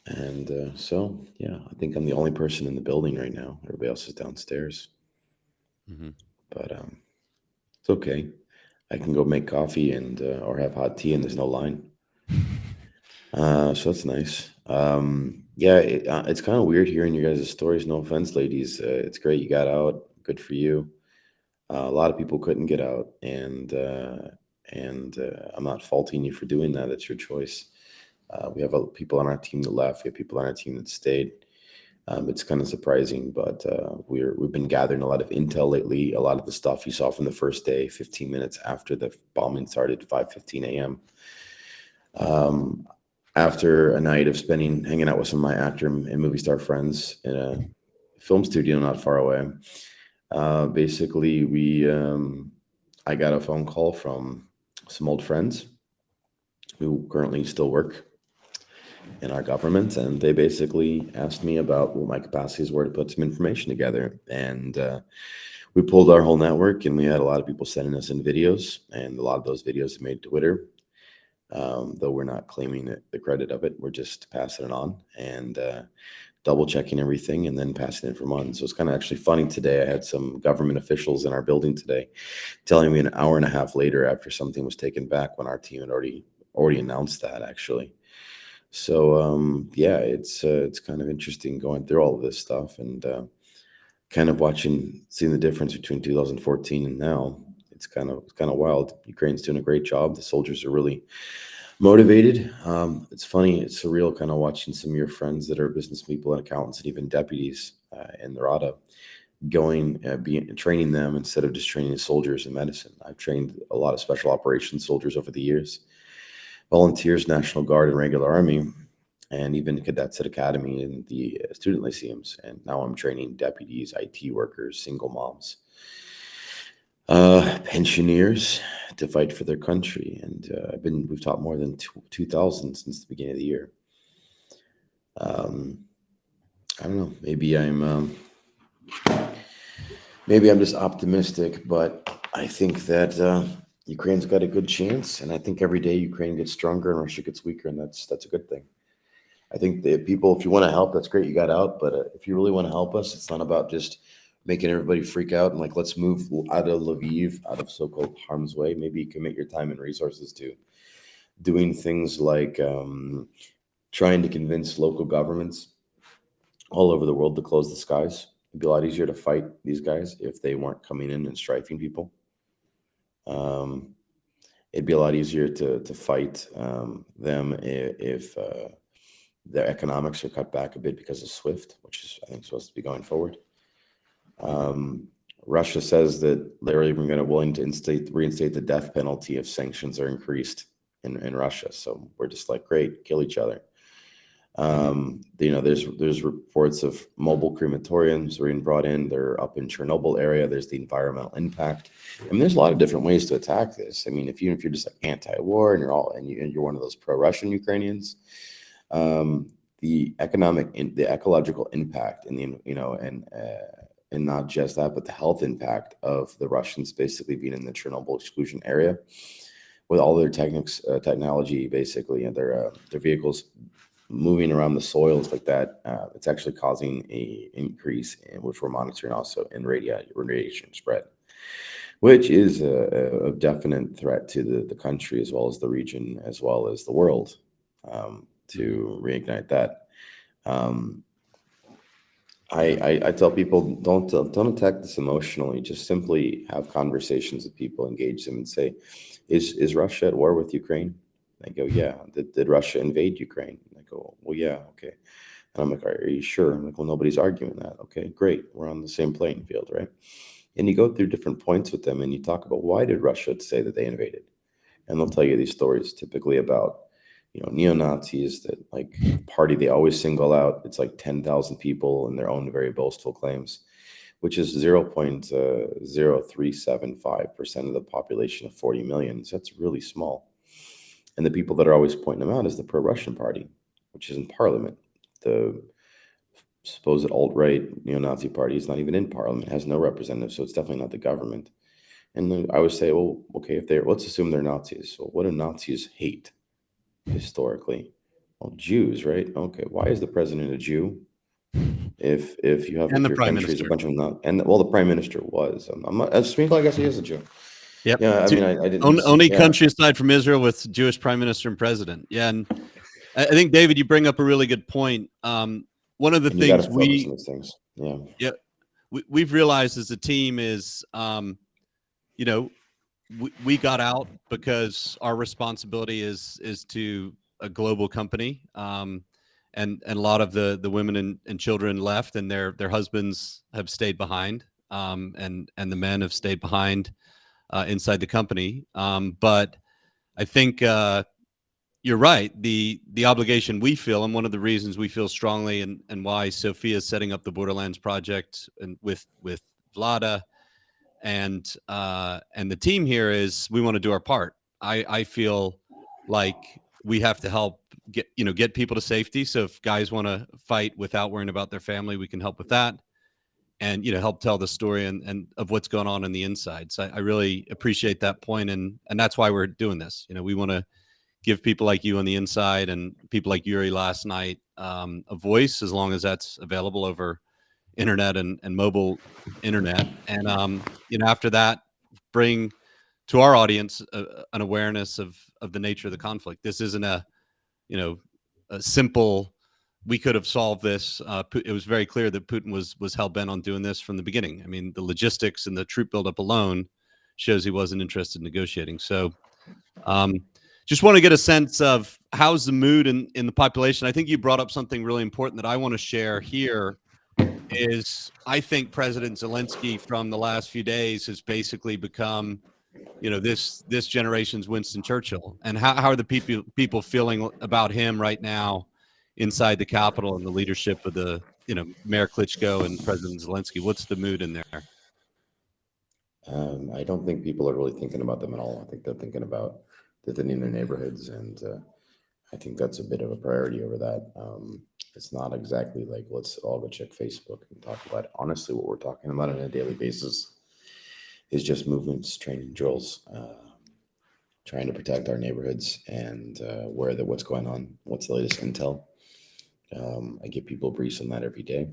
And yeah, I think I'm the only person in the building right now. Everybody else is downstairs. Mm-hmm. But it's okay. I can go make coffee and or have hot tea, and there's no line. So that's nice. Yeah, it's kind of weird hearing your guys' stories. No offense, ladies. It's great you got out. Good for you. A lot of people couldn't get out, and I'm not faulting you for doing that. It's your choice. We have people on our team that left. We have people on our team that stayed. It's kind of surprising, but we've been gathering a lot of intel lately. A lot of the stuff you saw from the first day, 15 minutes after the bombing started, 5:15 a.m. After a night of hanging out with some of my actor and movie star friends in a film studio not far away. Basically, I got a phone call from some old friends who currently still work in our government, and they basically asked me about what my capacities were to put some information together. And we pulled our whole network, and we had a lot of people sending us in videos, and a lot of those videos made Twitter. Though we're not claiming the credit of it, we're just passing it on and double checking everything and then passing it from on. So it's kind of actually funny today. I had some government officials in our building today telling me an hour and a half later, after something was taken back, when our team had already announced that, actually. So yeah, it's kind of interesting going through all of this stuff and kind of seeing the difference between 2014 and now. It's kind of wild. Ukraine's doing a great job. The soldiers are really motivated. It's funny, it's surreal kind of watching some of your friends that are business people and accountants and even deputies in the RADA training them instead of just training soldiers in medicine. I've trained a lot of special operations soldiers over the years, volunteers, National Guard, and regular Army, and even cadets at academy and the student lyceums. And now I'm training deputies, IT workers, single moms, pensioners to fight for their country. And we've taught more than 2,000 since the beginning of the year. I don't know, maybe I'm just optimistic, but I think that Ukraine's got a good chance, and I think every day Ukraine gets stronger and Russia gets weaker, and that's a good thing. I think that people, if you want to help, that's great, you got out, but if you really want to help us, it's not about just making everybody freak out and like, let's move out of Lviv, out of so-called harm's way. Maybe you commit your time and resources to doing things like trying to convince local governments all over the world to close the skies. It'd be a lot easier to fight these guys if they weren't coming in and strafing people. It'd be a lot easier to fight them if their economics are cut back a bit because of SWIFT, which is, I think, supposed to be going forward. Russia says that they're even going to willing to reinstate the death penalty if sanctions are increased in Russia. So we're just like, great, kill each other. There's reports of mobile crematoriums being brought in. They're up in Chernobyl area. There's the environmental impact. I mean, there's a lot of different ways to attack this. I mean, if you're just like anti-war and you're one of those pro-Russian Ukrainians, the ecological impact and not just that, but the health impact of the Russians basically being in the Chernobyl exclusion area with all their technology, basically, and their vehicles moving around the soils like that. It's actually causing a increase in which we're monitoring also in radiation spread, which is a definite threat to the country as well as the region as well as the world, to reignite that. I tell people don't attack this emotionally. Just simply have conversations with people, engage them, and say, "Is Russia at war with Ukraine?" They go, "Yeah." Did Russia invade Ukraine? I go, "Well, yeah, okay." And I'm like, "Are you sure?" I'm like, "Well, nobody's arguing that." Okay, great. We're on the same playing field, right? And you go through different points with them, and you talk about why did Russia say that they invaded, and they'll tell you these stories typically about neo-Nazis, that like party they always single out. It's like 10,000 people and their own very boastful claims, which is 0.0375% of the population of 40 million. So that's really small. And the people that are always pointing them out is the pro-Russian party, which is in parliament. The supposed alt-right neo-Nazi party is not even in parliament, has no representative, so it's definitely not the government. And then I would say, well, okay, if let's assume they're Nazis. So what do Nazis hate historically? Well, Jews, right? Okay, why is the president a Jew? If And the your prime country is a minister. bunch of not, and well, the prime minister was. I'm not, Sprinkle, I guess he is a Jew. Yep. Yeah, I mean, I didn't. Only Yeah, country aside from Israel with Jewish prime minister and president. Yeah, and I think David, you bring up a really good point. One of the and you got to things focus on those things. Yeah, we've realized as a team is, you know, we got out because our responsibility is to a global company, and a lot of the women and children left, and their husbands have stayed behind, and the men have stayed behind inside the company. But I think you're right. The obligation we feel, and one of the reasons we feel strongly, and why Sophia is setting up the Borderlands project and with Vlada and the team here, is we want to do our part. I feel like we have to help get people to safety. So if guys want to fight without worrying about their family, we can help with that, and help tell the story and of what's going on the inside. So I really appreciate that point, and that's why we're doing this. We want to give people like you on the inside and people like Yuri last night a voice, as long as that's available over internet and mobile internet. And after that, bring to our audience an awareness of the nature of the conflict. This isn't a simple, we could have solved this. It was very clear that Putin was hell-bent on doing this from the beginning. I mean, the logistics and the troop buildup alone shows he wasn't interested in negotiating. So just want to get a sense of how's the mood in the population. I think you brought up something really important that I want to share here. Is I think President Zelensky from the last few days has basically become, this generation's Winston Churchill. And how are the people feeling about him right now inside the Capitol and the leadership of the Mayor Klitschko and President Zelensky? What's the mood in there? I don't think people are really thinking about them at all. I think they're thinking about defending their neighborhoods, and I think that's a bit of a priority over that. It's not exactly like let's all go check Facebook and talk about it. Honestly, what we're talking about on a daily basis is just movements, training drills, trying to protect our neighborhoods and what's going on, what's the latest intel. I give people briefs on that every day,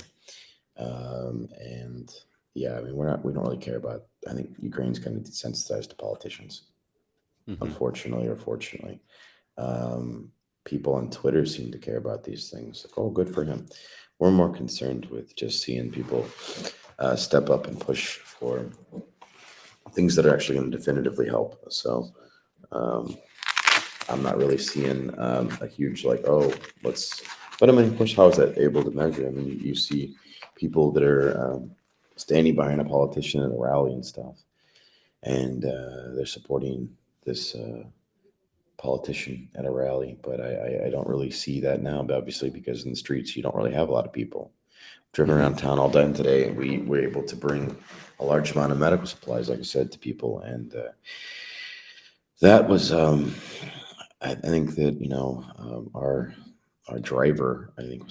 and yeah, I mean we don't really care about. I think Ukraine's kind of desensitized to politicians, unfortunately or fortunately. People on Twitter seem to care about these things. Like, oh, good for him. We're more concerned with just seeing people step up and push for things that are actually going to definitively help. So I'm not really seeing a huge but I mean, of course, how is that able to measure? I mean, you see people that are standing behind a politician at a rally and stuff, and they're supporting this politician at a rally, but I don't really see that now, but obviously, because in the streets you don't really have a lot of people. Driven around town all day today, and we were able to bring a large amount of medical supplies, like I said, to people, and that was I think that our driver, I think,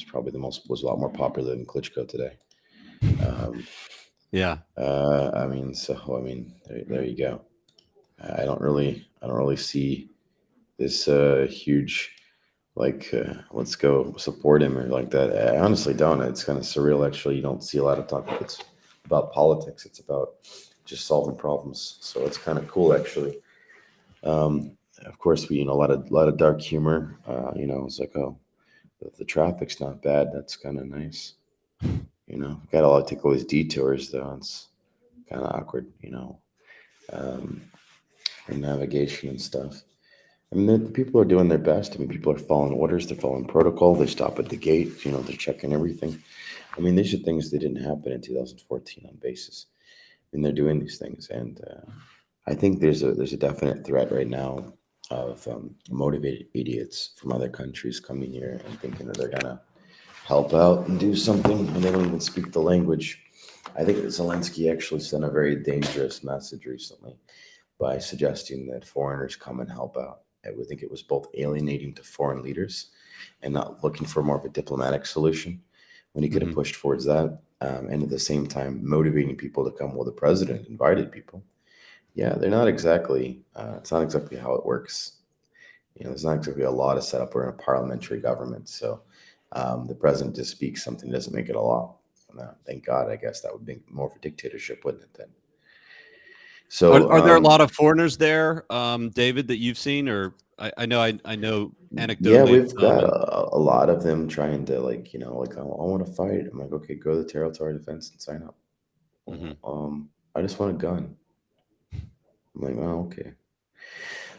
was a lot more popular than Klitschko today. Yeah. I mean, there you go. I don't really see this huge let's go support him or like that. I honestly don't. It's kind of surreal, actually. You don't see a lot of talk. It's about politics. It's about just solving problems. So it's kind of cool, actually. Of course, we a lot of dark humor. It's like, oh, the traffic's not bad. That's kind of nice. Got to take all these detours though. It's kind of awkward, for navigation and stuff. I mean, the people are doing their best. I mean, people are following orders. They're following protocol. They stop at the gate. They're checking everything. I mean, these are things that didn't happen in 2014 on basis. I mean, they're doing these things, and I think there's a definite threat right now of motivated idiots from other countries coming here and thinking that they're gonna help out and do something, and they don't even speak the language. I think that Zelensky actually sent a very dangerous message recently by suggesting that foreigners come and help out. I would think it was both alienating to foreign leaders and not looking for more of a diplomatic solution when he could have pushed towards that. And at the same time, motivating people to come. Well, the president invited people. Yeah, they're not exactly, it's not exactly how it works. There's not exactly a law to set up. We're in a parliamentary government. So the president just speaks something, doesn't make it a law. Thank God, I guess that would be more of a dictatorship, wouldn't it then? So Are there a lot of foreigners there, David, that you've seen, or I know anecdotally? Yeah, we've got a lot of them trying to I want to fight. I'm like, okay, go to the territorial defense and sign up. I just want a gun. I'm like, oh, okay.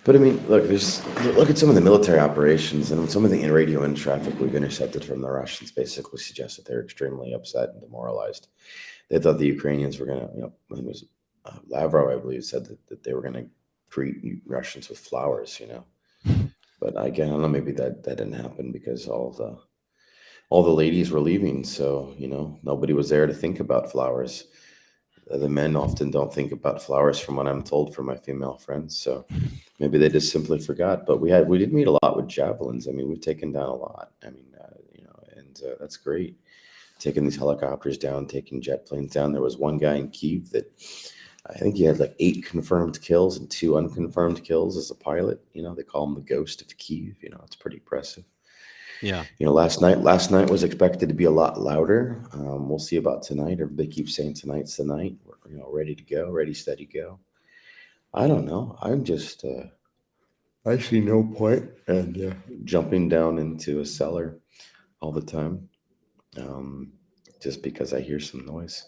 But I mean, look at some of the military operations and some of the radio and traffic we've intercepted from the Russians basically suggest that they're extremely upset and demoralized. They thought the Ukrainians were going to, I think it was Lavrov, I believe, said that they were going to greet Russians with flowers, But again, I don't know, maybe that didn't happen because all the ladies were leaving. So, nobody was there to think about flowers. The men often don't think about flowers from what I'm told from my female friends. So maybe they just simply forgot, but we did meet a lot with javelins. I mean, we've taken down a lot. I mean, and that's great. Taking these helicopters down, taking jet planes down. There was one guy in Kyiv that I think he had like 8 confirmed kills and 2 unconfirmed kills as a pilot. They call him the ghost of Kyiv. It's pretty impressive. Yeah. Last night was expected to be a lot louder. We'll see about tonight. Everybody keeps saying tonight's the night. We're, ready to go, ready, steady, go. I don't know. I'm just, I see no point in jumping down into a cellar all the time, just because I hear some noise.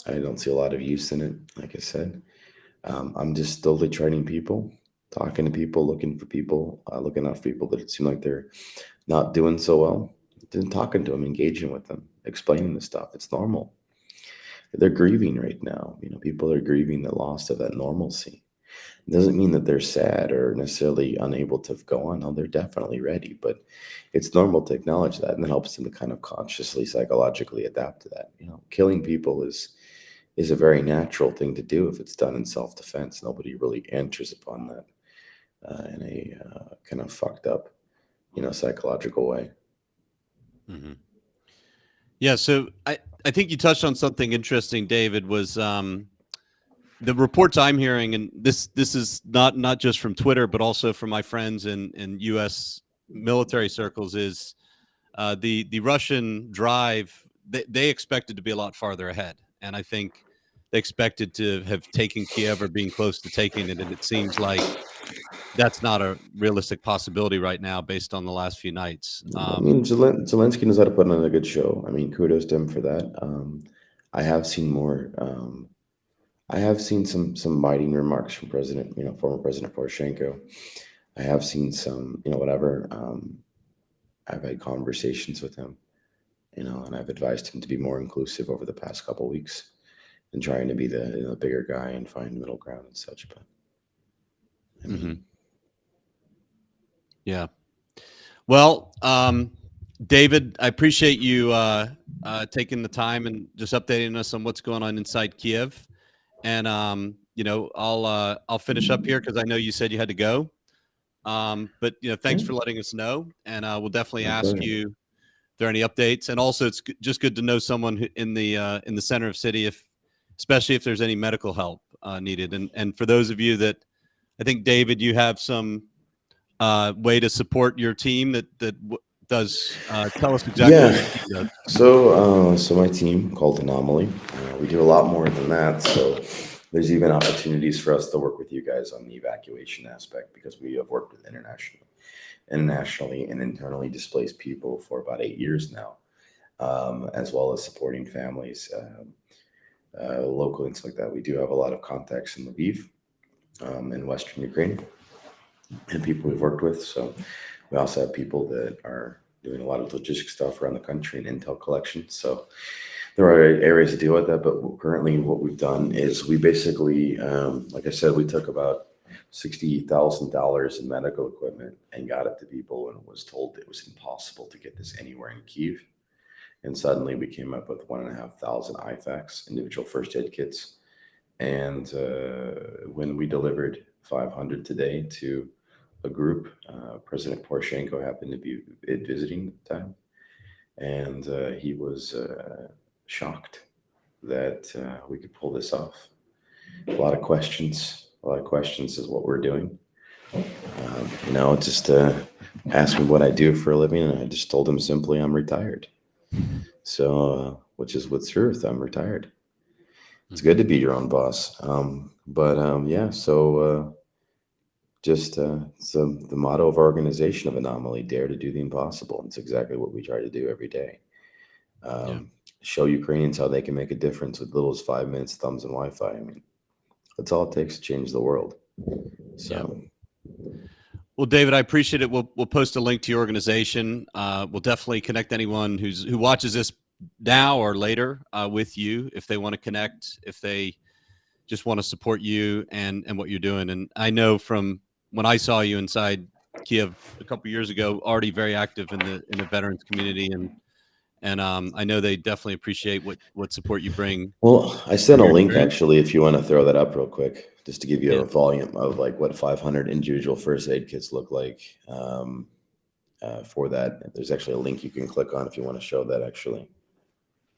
I don't see a lot of use in it. Like I said, I'm just slowly training people, talking to people, looking for people, looking out for people that seem like they're not doing so well. Then talking to them, engaging with them, explaining the stuff. It's normal. They're grieving right now. People are grieving the loss of that normalcy. It doesn't mean that they're sad or necessarily unable to go on. No, they're definitely ready, but it's normal to acknowledge that, and it helps them to kind of consciously, psychologically adapt to that. Killing people is a very natural thing to do if it's done in self-defense. Nobody really enters upon that in a kind of fucked up, psychological way. Mm-hmm. Yeah, so I think you touched on something interesting, David, was the reports I'm hearing, and this is not just from Twitter, but also from my friends in U.S. military circles, is the Russian drive. They expected to be a lot farther ahead, and I think they expected to have taken Kiev or being close to taking it, and it seems like that's not a realistic possibility right now based on the last few nights. I mean, Zelensky knows how to put on a good show. I mean, kudos to him for that. I have seen more. I have seen some biting remarks from former President Poroshenko. I have seen some, whatever. I've had conversations with him, and I've advised him to be more inclusive over the past couple of weeks and trying to be the bigger guy and find middle ground and such. But I mean, yeah. Well, David, I appreciate you taking the time and just updating us on what's going on inside Kiev. And I'll finish up here because I know you said you had to go. But thanks for letting us know, and we'll definitely ask you if there are any updates. And also, it's just good to know someone in the center of city, especially if there's any medical help needed. And for those of you that, I think, David, you have some way to support your team that does tell us exactly what your team does. So my team called Anomaly, we do a lot more than that. So there's even opportunities for us to work with you guys on the evacuation aspect, because we have worked with internationally and internally displaced people for about 8 years now. as well as supporting families locally and stuff like that. We do have a lot of contacts in Lviv, in Western Ukraine, and people we've worked with. So we also have people that are doing a lot of logistic stuff around the country and intel collection. So there are areas to deal with that, but currently what we've done is we basically, like I said, we took about $60,000 in medical equipment and got it to people and was told it was impossible to get this anywhere in Kyiv. And suddenly we came up with 1,500 IFAKs, individual first aid kits. And when we delivered 500 today to a group, President Poroshenko happened to be visiting at the time. And he was shocked that we could pull this off. A lot of questions is what we're doing. Just asked me what I do for a living, and I just told him simply I'm retired. So, which is what's truth. I'm retired. It's good to be your own boss. It's the motto of our organization of Anomaly: dare to do the impossible. It's exactly what we try to do every day. Show Ukrainians how they can make a difference with little as 5 minutes, thumbs, and Wi-Fi. I mean, that's all it takes to change the world. So. Well, David, I appreciate it. We'll post a link to your organization. We'll definitely connect anyone who watches this now or later with you if they want to connect, if they just want to support you and what you're doing. And I know from when I saw you inside Kiev a couple of years ago, already very active in the veterans community, and I know they definitely appreciate what support you bring. Well, I sent a link actually, if you want to throw that up real quick, just to give you a volume of like what 500 individual first aid kits look like. For that, there's actually a link you can click on if you want to show that actually.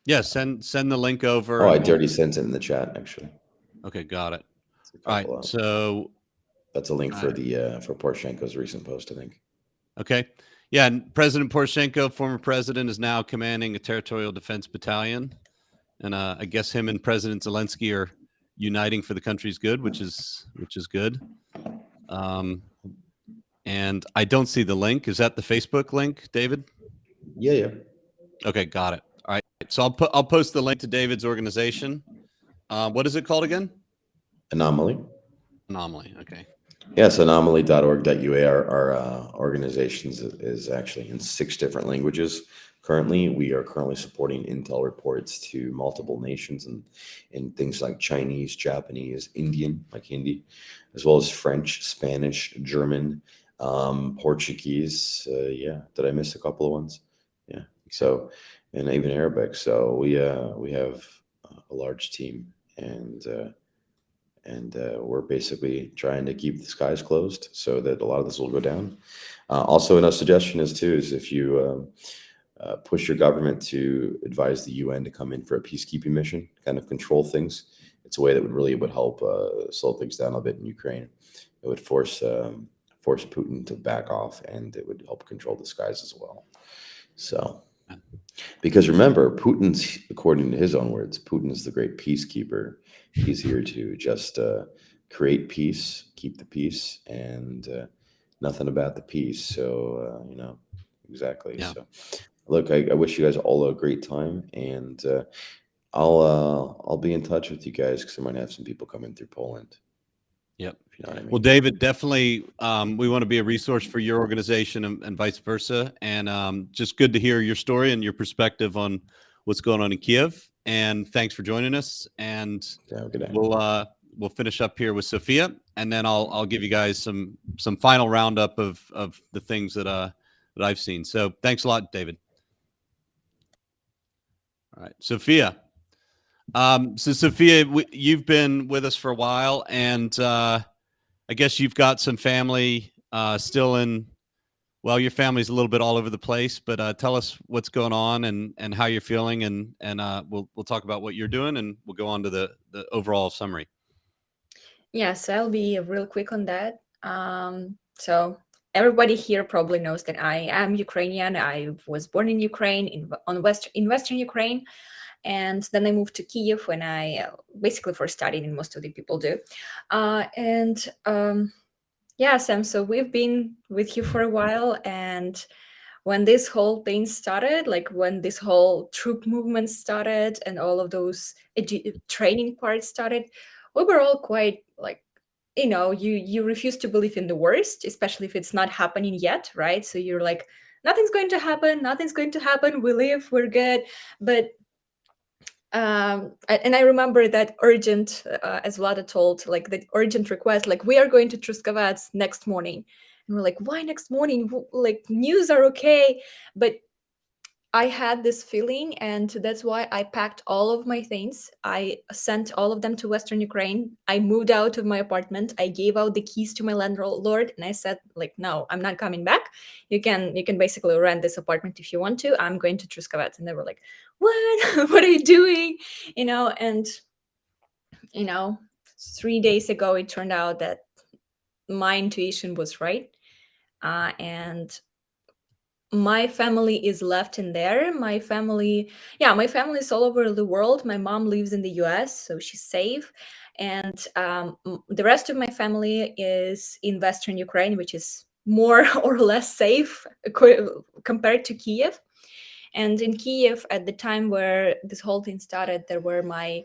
Yeah, send the link over. Oh, I already sent it in the chat actually. Okay, got it. All right, so that's a link for for Poroshenko's recent post, I think. Okay. Yeah, and President Poroshenko, former president, is now commanding a territorial defense battalion. And I guess him and President Zelensky are uniting for the country's good, which is good. And I don't see the link. Is that the Facebook link, David? Yeah. Okay, got it. All right. So I'll post the link to David's organization. What is it called again? Anomaly. Okay. Yes, anomaly.org.ua. Our organization is actually in 6 different languages. Currently, we are supporting intel reports to multiple nations in things like Chinese, Japanese, Indian, like Hindi, as well as French, Spanish, German, Portuguese. Did I miss a couple of ones? Yeah. So, and even Arabic. So we have a large team, and we're basically trying to keep the skies closed so that a lot of this will go down. Also, a suggestion is if you push your government to advise the UN to come in for a peacekeeping mission, kind of control things. It's a way that would help slow things down a bit in Ukraine. It would force Putin to back off, and it would help control the skies as well. So, because remember, Putin's, according to his own words, Putin's the great peacekeeper. He's here to just create peace, keep the peace, and nothing about the peace. So, exactly. Yeah. So, look, I wish you guys all a great time, and I'll be in touch with you guys because I might have some people coming through Poland. Yep. If you know what I mean. Well, David, definitely, we want to be a resource for your organization and vice versa. And just good to hear your story and your perspective on what's going on in Kiev. And thanks for joining us. And we'll finish up here with Sophia, and then I'll give you guys some final roundup of the things that I've seen. So thanks a lot, David. All right, Sophia. So Sophia, you've been with us for a while, and I guess you've got some family still in. Well, your family's a little bit all over the place, but tell us what's going on and how you're feeling, and we'll talk about what you're doing, and we'll go on to the overall summary. Yes, I'll be real quick on that. So everybody here probably knows that I am Ukrainian. I was born in Ukraine, in Western Ukraine. And then I moved to Kyiv when I basically for studying, and most of the people do. Yeah, Sam, so we've been with you for a while, and when this whole thing started, like when this whole troop movement started and all of those training parts started, we were all quite like, you refuse to believe in the worst, especially if it's not happening yet, right? So you're like, nothing's going to happen, we live, we're good. But and I remember that urgent, as Vlada told, like the urgent request, like, we are going to Truskavets next morning. And we're like, why next morning? Like, news are okay. But I had this feeling, and that's why I packed all of my things. I sent all of them to Western Ukraine. I moved out of my apartment. I gave out the keys to my landlord, and I said, like, no, I'm not coming back. You can basically rent this apartment if you want to. I'm going to Truskavets. And they were like, what? What are you doing? And 3 days ago, it turned out that my intuition was right. And my family is left in there. My family is all over the world. My mom lives in the US, so she's safe. And the rest of my family is in Western Ukraine, which is more or less safe compared to Kiev. And in Kiev, at the time where this whole thing started, there were my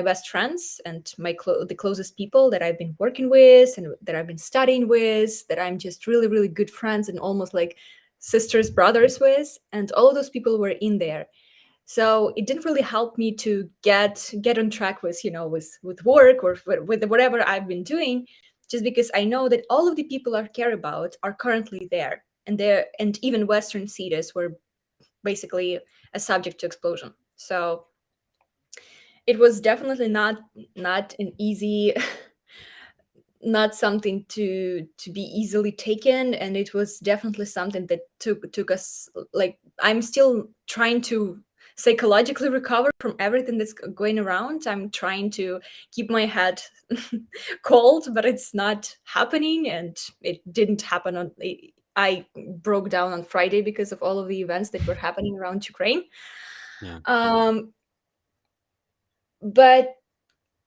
best friends and the closest people that I've been working with and that I've been studying with, that I'm just really, really good friends and almost like sisters, brothers with. And all of those people were in there. So it didn't really help me to get on track with, with work or with whatever I've been doing, just because I know that all of the people I care about are currently there. And even Western cities were basically a subject to explosion. So it was definitely not an easy not something to be easily taken, and it was definitely something that took us, like, I'm still trying to psychologically recover from everything that's going around. I'm trying to keep my head cold, but it's not happening, and it didn't happen on I broke down on Friday because of all of the events that were happening around Ukraine. Yeah. But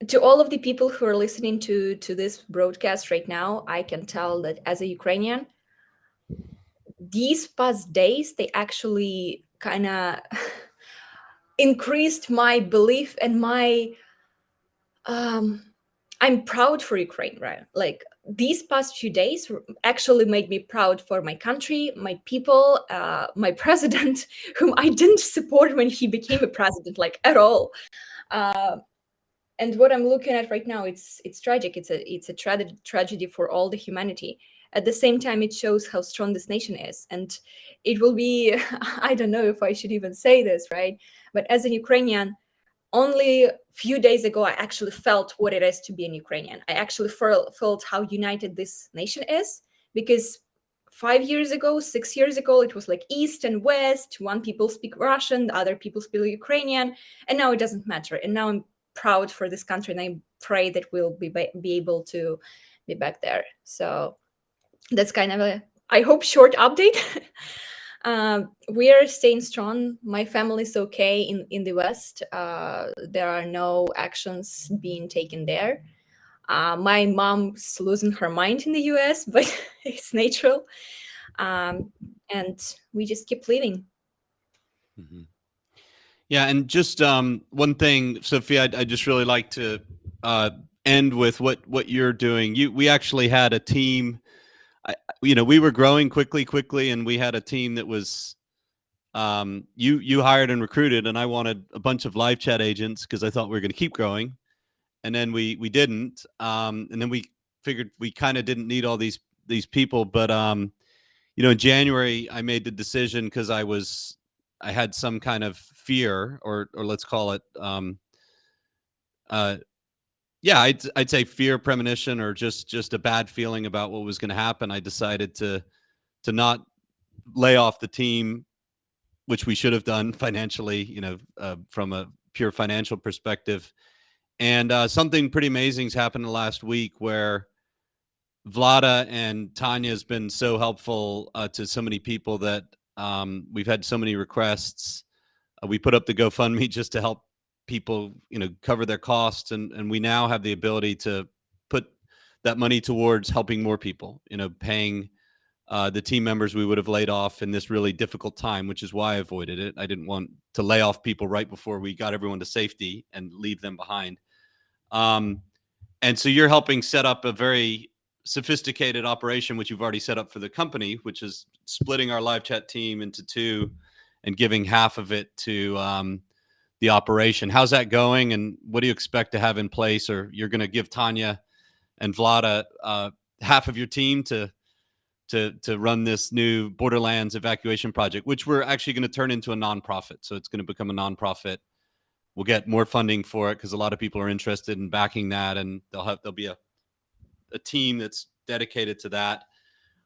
to all of the people who are listening to this broadcast right now, I can tell that as a Ukrainian, these past days, they actually kind of increased my belief and my I'm proud for Ukraine, right? Like, these past few days actually made me proud for my country, my people, my president, whom I didn't support when he became a president, like, at all. And what I'm looking at right now, it's tragic. It's a tragedy for all the humanity. At the same time, it shows how strong this nation is, and it will be. I don't know if I should even say this, right? But as an Ukrainian, only a few days ago, I actually felt what it is to be an Ukrainian. I actually felt how united this nation is, because 5 years ago, 6 years ago, it was like East and West. One people speak Russian, the other people speak Ukrainian, and now it doesn't matter. And now I'm proud for this country, and I pray that we'll be able to be back there. So that's kind of a, I hope, short update. We are staying strong. My family is okay in the West. There are no actions being taken there. My mom's losing her mind in the US, but it's natural. And we just keep living. Mhm. Yeah, and just one thing, Sophia, I just really like to end with what you're doing. We actually had a team. We were growing quickly, and we had a team that was you hired and recruited, and I wanted a bunch of live chat agents because I thought we were going to keep growing, and then we didn't, and then we figured we kind of didn't need all these people, but in January I made the decision because I had some kind of fear, or let's call it yeah, I'd say fear, premonition, or just a bad feeling about what was going to happen. I decided to not lay off the team, which we should have done financially, from a pure financial perspective. And something pretty amazing has happened in the last week, where Vlada and Tanya has been so helpful to so many people that we've had so many requests. We put up the GoFundMe just to help people, cover their costs, and we now have the ability to put that money towards helping more people, paying the team members we would have laid off in this really difficult time, which is why I avoided it. I didn't want to lay off people right before we got everyone to safety and leave them behind. And so you're helping set up a very sophisticated operation, which you've already set up for the company, which is splitting our live chat team into two and giving half of it to the operation. How's that going? And what do you expect to have in place? Or you're going to give Tanya and Vlada half of your team to run this new Borderlands evacuation project, which we're actually going to turn into a nonprofit. So it's going to become a nonprofit. We'll get more funding for it because a lot of people are interested in backing that, and there'll be a team that's dedicated to that.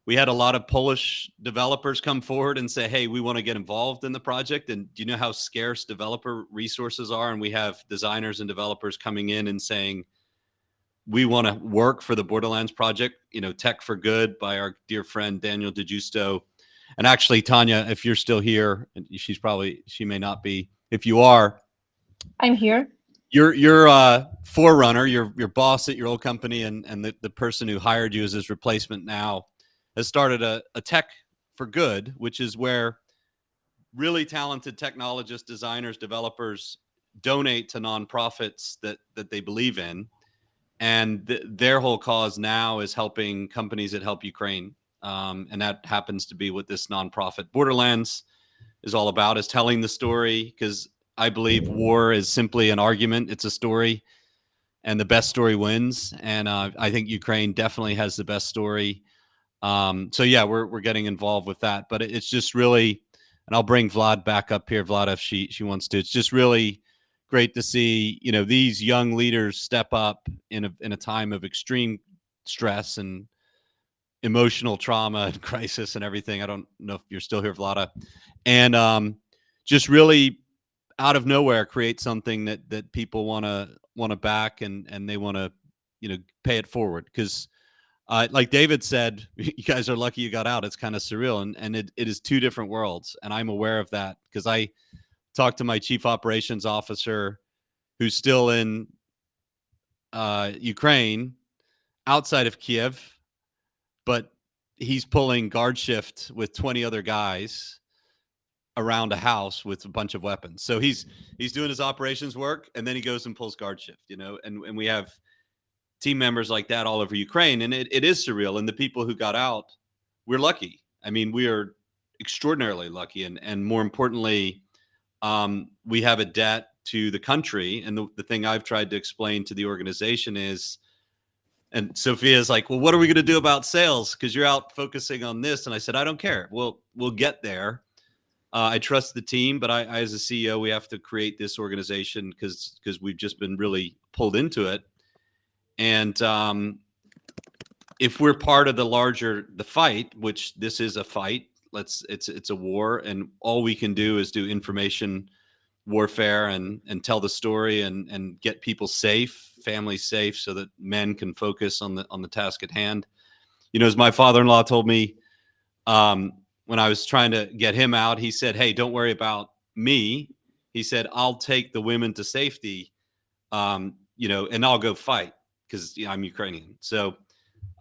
We had a lot of Polish developers come forward and say, hey, we want to get involved in the project. And do you know how scarce developer resources are? And we have designers and developers coming in and saying, we want to work for the Borderlands project, Tech for Good by our dear friend, Daniel DeGiusto. And actually, Tanya, if you're still here, and she may not be. If you are, I'm here. Your forerunner, your boss at your old company, and the person who hired you as his replacement now has started a Tech for Good, which is where really talented technologists, designers, developers donate to nonprofits that they believe in. And their whole cause now is helping companies that help Ukraine. And that happens to be what this nonprofit Borderlands is all about, is telling the story, because I believe war is simply an argument. It's a story, and the best story wins. And I think Ukraine definitely has the best story. So yeah, we're getting involved with that, but it's just really, and I'll bring Vlad back up here, Vlad, if she wants to. It's just really great to see, these young leaders step up in a time of extreme stress and emotional trauma and crisis and everything. I don't know if you're still here, Vlada, and just really out of nowhere create something that people want to back, and they want to pay it forward, because like David said, you guys are lucky you got out. It's kind of surreal, and it is two different worlds, and I'm aware of that because I talked to my chief operations officer who's still in Ukraine outside of Kiev, but he's pulling guard shift with 20 other guys around a house with a bunch of weapons. So he's doing his operations work, and then he goes and pulls guard shift, and we have team members like that all over Ukraine, and it is surreal. And the people who got out, we're lucky. I mean, we are extraordinarily lucky, and more importantly, we have a debt to the country. And the thing I've tried to explain to the organization is, and Sophia's like, well, what are we going to do about sales? Because you're out focusing on this. And I said, I don't care. We'll get there. I trust the team, but I as a CEO, we have to create this organization because we've just been really pulled into it. And if we're part of the fight, which this is a fight, it's a war, and all we can do is do information warfare and tell the story and get people safe, families safe, so that men can focus on the task at hand. As my father-in-law told me, when I was trying to get him out, he said, hey, don't worry about me. He said, I'll take the women to safety, and I'll go fight because I'm Ukrainian. So,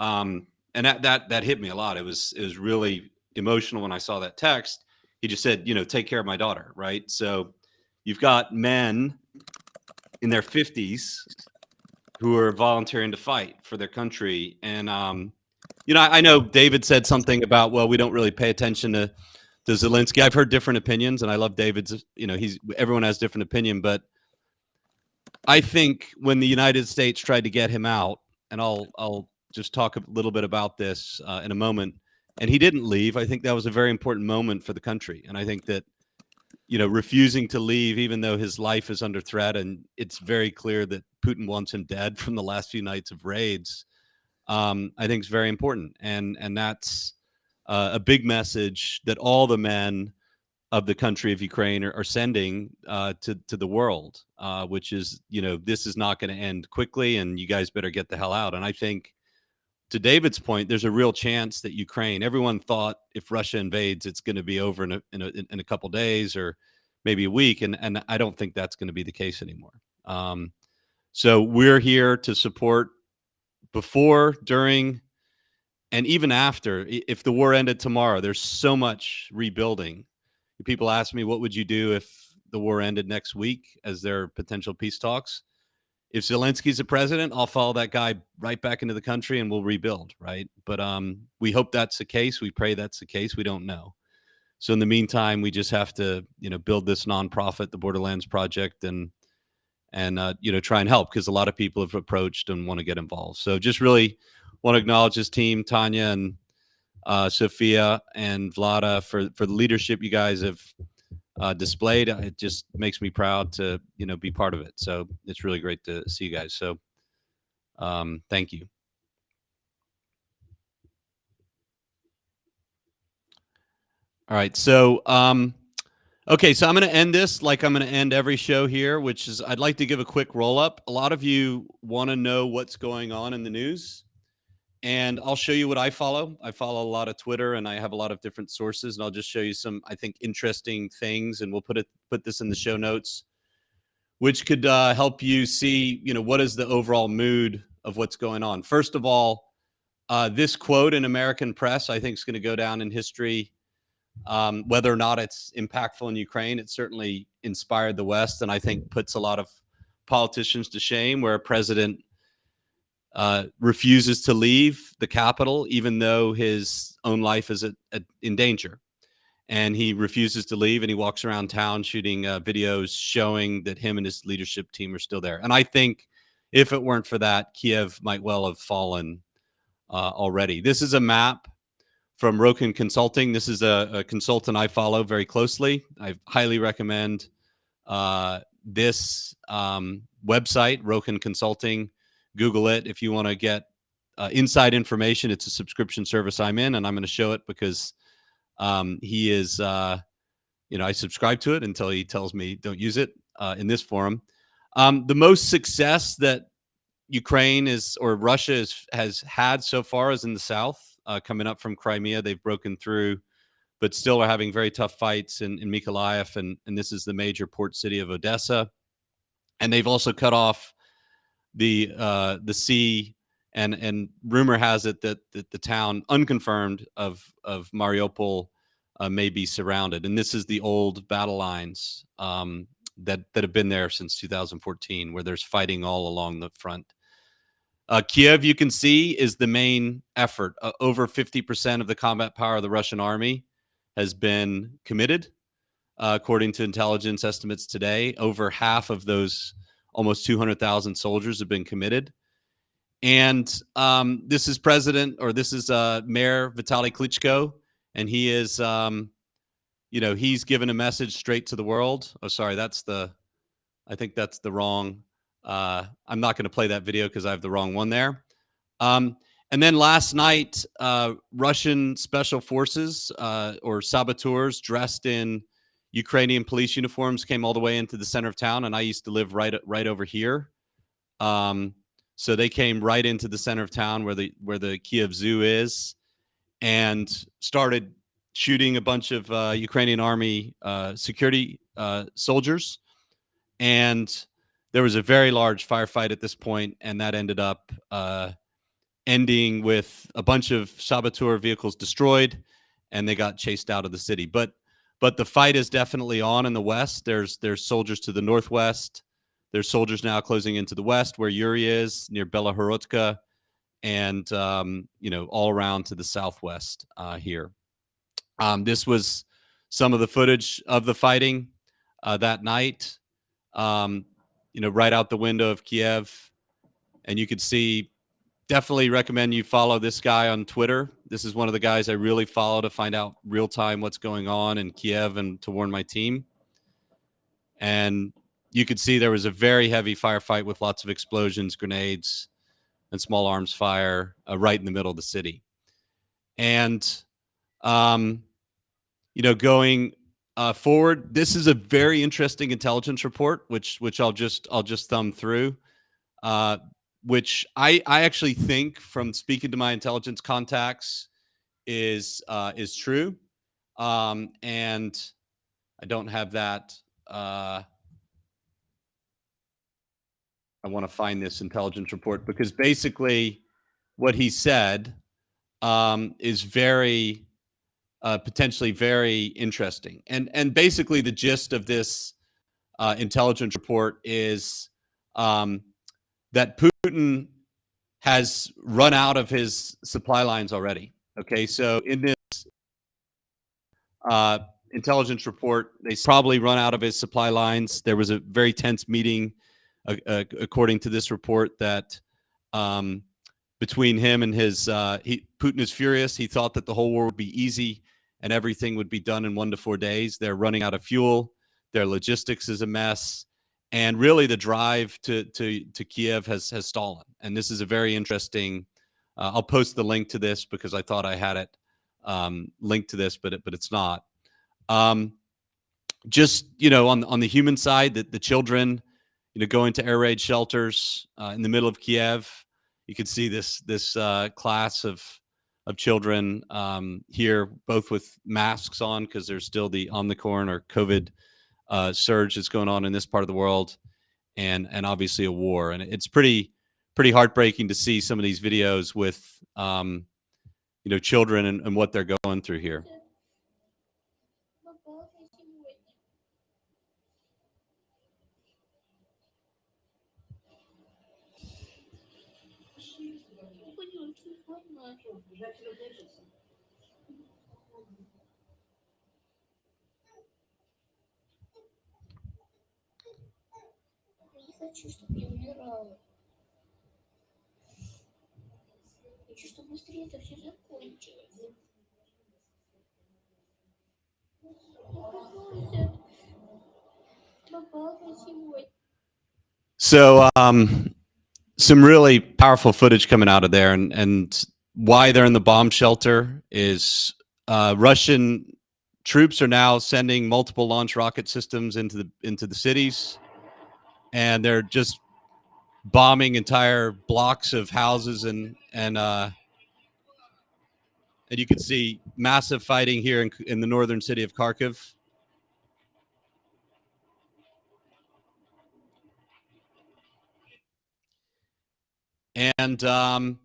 and that hit me a lot. It was really emotional when I saw that text. He just said, take care of my daughter. Right. So you've got men in their 50s who are volunteering to fight for their country. And, I know David said something about, well, we don't really pay attention to Zelensky. I've heard different opinions, and I love David's, everyone has different opinion, but I think when the United States tried to get him out, and I'll just talk a little bit about this in a moment, and he didn't leave. I think that was a very important moment for the country. And I think that, refusing to leave, even though his life is under threat, and it's very clear that Putin wants him dead from the last few nights of raids, I think is very important. And that's a big message that all the men of the country of Ukraine are sending to the world, which is, this is not going to end quickly, and you guys better get the hell out. And I think, to David's point, there's a real chance that Ukraine, everyone thought if Russia invades, it's going to be over in a couple days or maybe a week. And I don't think that's going to be the case anymore. So we're here to support before, during, And even after, if the war ended tomorrow, there's so much rebuilding. People ask me, what would you do if the war ended next week as their potential peace talks? If Zelensky's the president, I'll follow that guy right back into the country and we'll rebuild, right? But we hope that's the case. We pray that's the case. We don't know. So in the meantime, we just have to, build this nonprofit, the Borderlands Project, and try and help, because a lot of people have approached and want to get involved. So just really want to acknowledge this team, Tanya and Sophia and Vlada, for the leadership you guys have displayed. It just makes me proud to be part of it. So it's really great to see you guys. So thank you. All right. So okay, so I'm going to end this like I'm going to end every show here, which is I'd like to give a quick roll up. A lot of you want to know what's going on in the news, and I'll show you what I follow. I follow a lot of Twitter, and I have a lot of different sources, and I'll just show you some, I think, interesting things, and we'll put this in the show notes, which could help you see, what is the overall mood of what's going on. First of all, this quote in American press, I think, is going to go down in history. Whether or not it's impactful in Ukraine, it certainly inspired the West, and I think puts a lot of politicians to shame, where a president refuses to leave the capital, even though his own life is in danger. And he refuses to leave, and he walks around town shooting videos showing that him and his leadership team are still there. And I think if it weren't for that, Kiev might well have fallen already. This is a map from Roken Consulting. This is a consultant I follow very closely. I highly recommend this website, Roken Consulting. Google it if you want to get inside information. It's a subscription service I'm in, and I'm going to show it because he is, I subscribe to it until he tells me don't use it in this forum. The most success that Ukraine or Russia has had so far is in the south. Coming up from Crimea, they've broken through, but still are having very tough fights in Mykolaiv, and this is the major port city of Odessa. And they've also cut off the sea, and rumor has it that the town, unconfirmed, of Mariupol may be surrounded. And this is the old battle lines that have been there since 2014, where there's fighting all along the front. Kiev, you can see, is the main effort. Over 50% of the combat power of the Russian army has been committed, according to intelligence estimates today. Over half of those almost 200,000 soldiers have been committed. And this is Mayor Vitaly Klitschko, and he is, he's given a message straight to the world. Oh, sorry, I think that's the wrong. I'm not going to play that video because I have the wrong one there. And then last night, Russian special forces or saboteurs dressed in Ukrainian police uniforms came all the way into the center of town, and I used to live right over here. So they came right into the center of town where the Kiev Zoo is, and started shooting a bunch of Ukrainian army security soldiers. And there was a very large firefight at this point, and that ended up ending with a bunch of saboteur vehicles destroyed, and they got chased out of the city. But the fight is definitely on in the west. There's soldiers to the northwest. There's soldiers now closing into the west, where Yuri is, near Belahorotka, and all around to the southwest here. This was some of the footage of the fighting that night. Right out the window of Kiev, and you could see. Definitely recommend you follow this guy on Twitter. This is one of the guys I really follow to find out real time what's going on in Kiev and to warn my team. And you could see there was a very heavy firefight with lots of explosions, grenades, and small arms fire right in the middle of the city. And going forward, this is a very interesting intelligence report, which I'll just thumb through. Which I actually think, from speaking to my intelligence contacts, is true. And I don't have that. I want to find this intelligence report, because basically what he said is very potentially very interesting. And basically, the gist of this intelligence report is that Putin has run out of his supply lines already. Okay, so in this intelligence report, they probably run out of his supply lines. There was a very tense meeting, according to this report, that between him and his Putin is furious. He thought that the whole war would be easy and everything would be done in 1 to 4 days. They're running out of fuel. Their logistics is a mess. And really, the drive to Kiev has stalled. And this is a very interesting. I'll post the link to this because I thought I had it linked to this, but it's not. Just on the human side, the children, going to air raid shelters in the middle of Kiev. You can see this class of children here, both with masks on because there's still the Omicron or COVID surge that's going on in this part of the world, and obviously a war. And it's pretty heartbreaking to see some of these videos with children and what they're going through here. So some really powerful footage coming out of there, and why they're in the bomb shelter is Russian troops are now sending multiple launch rocket systems into the cities, and they're just bombing entire blocks of houses, and you can see massive fighting here in the northern city of Kharkiv. And then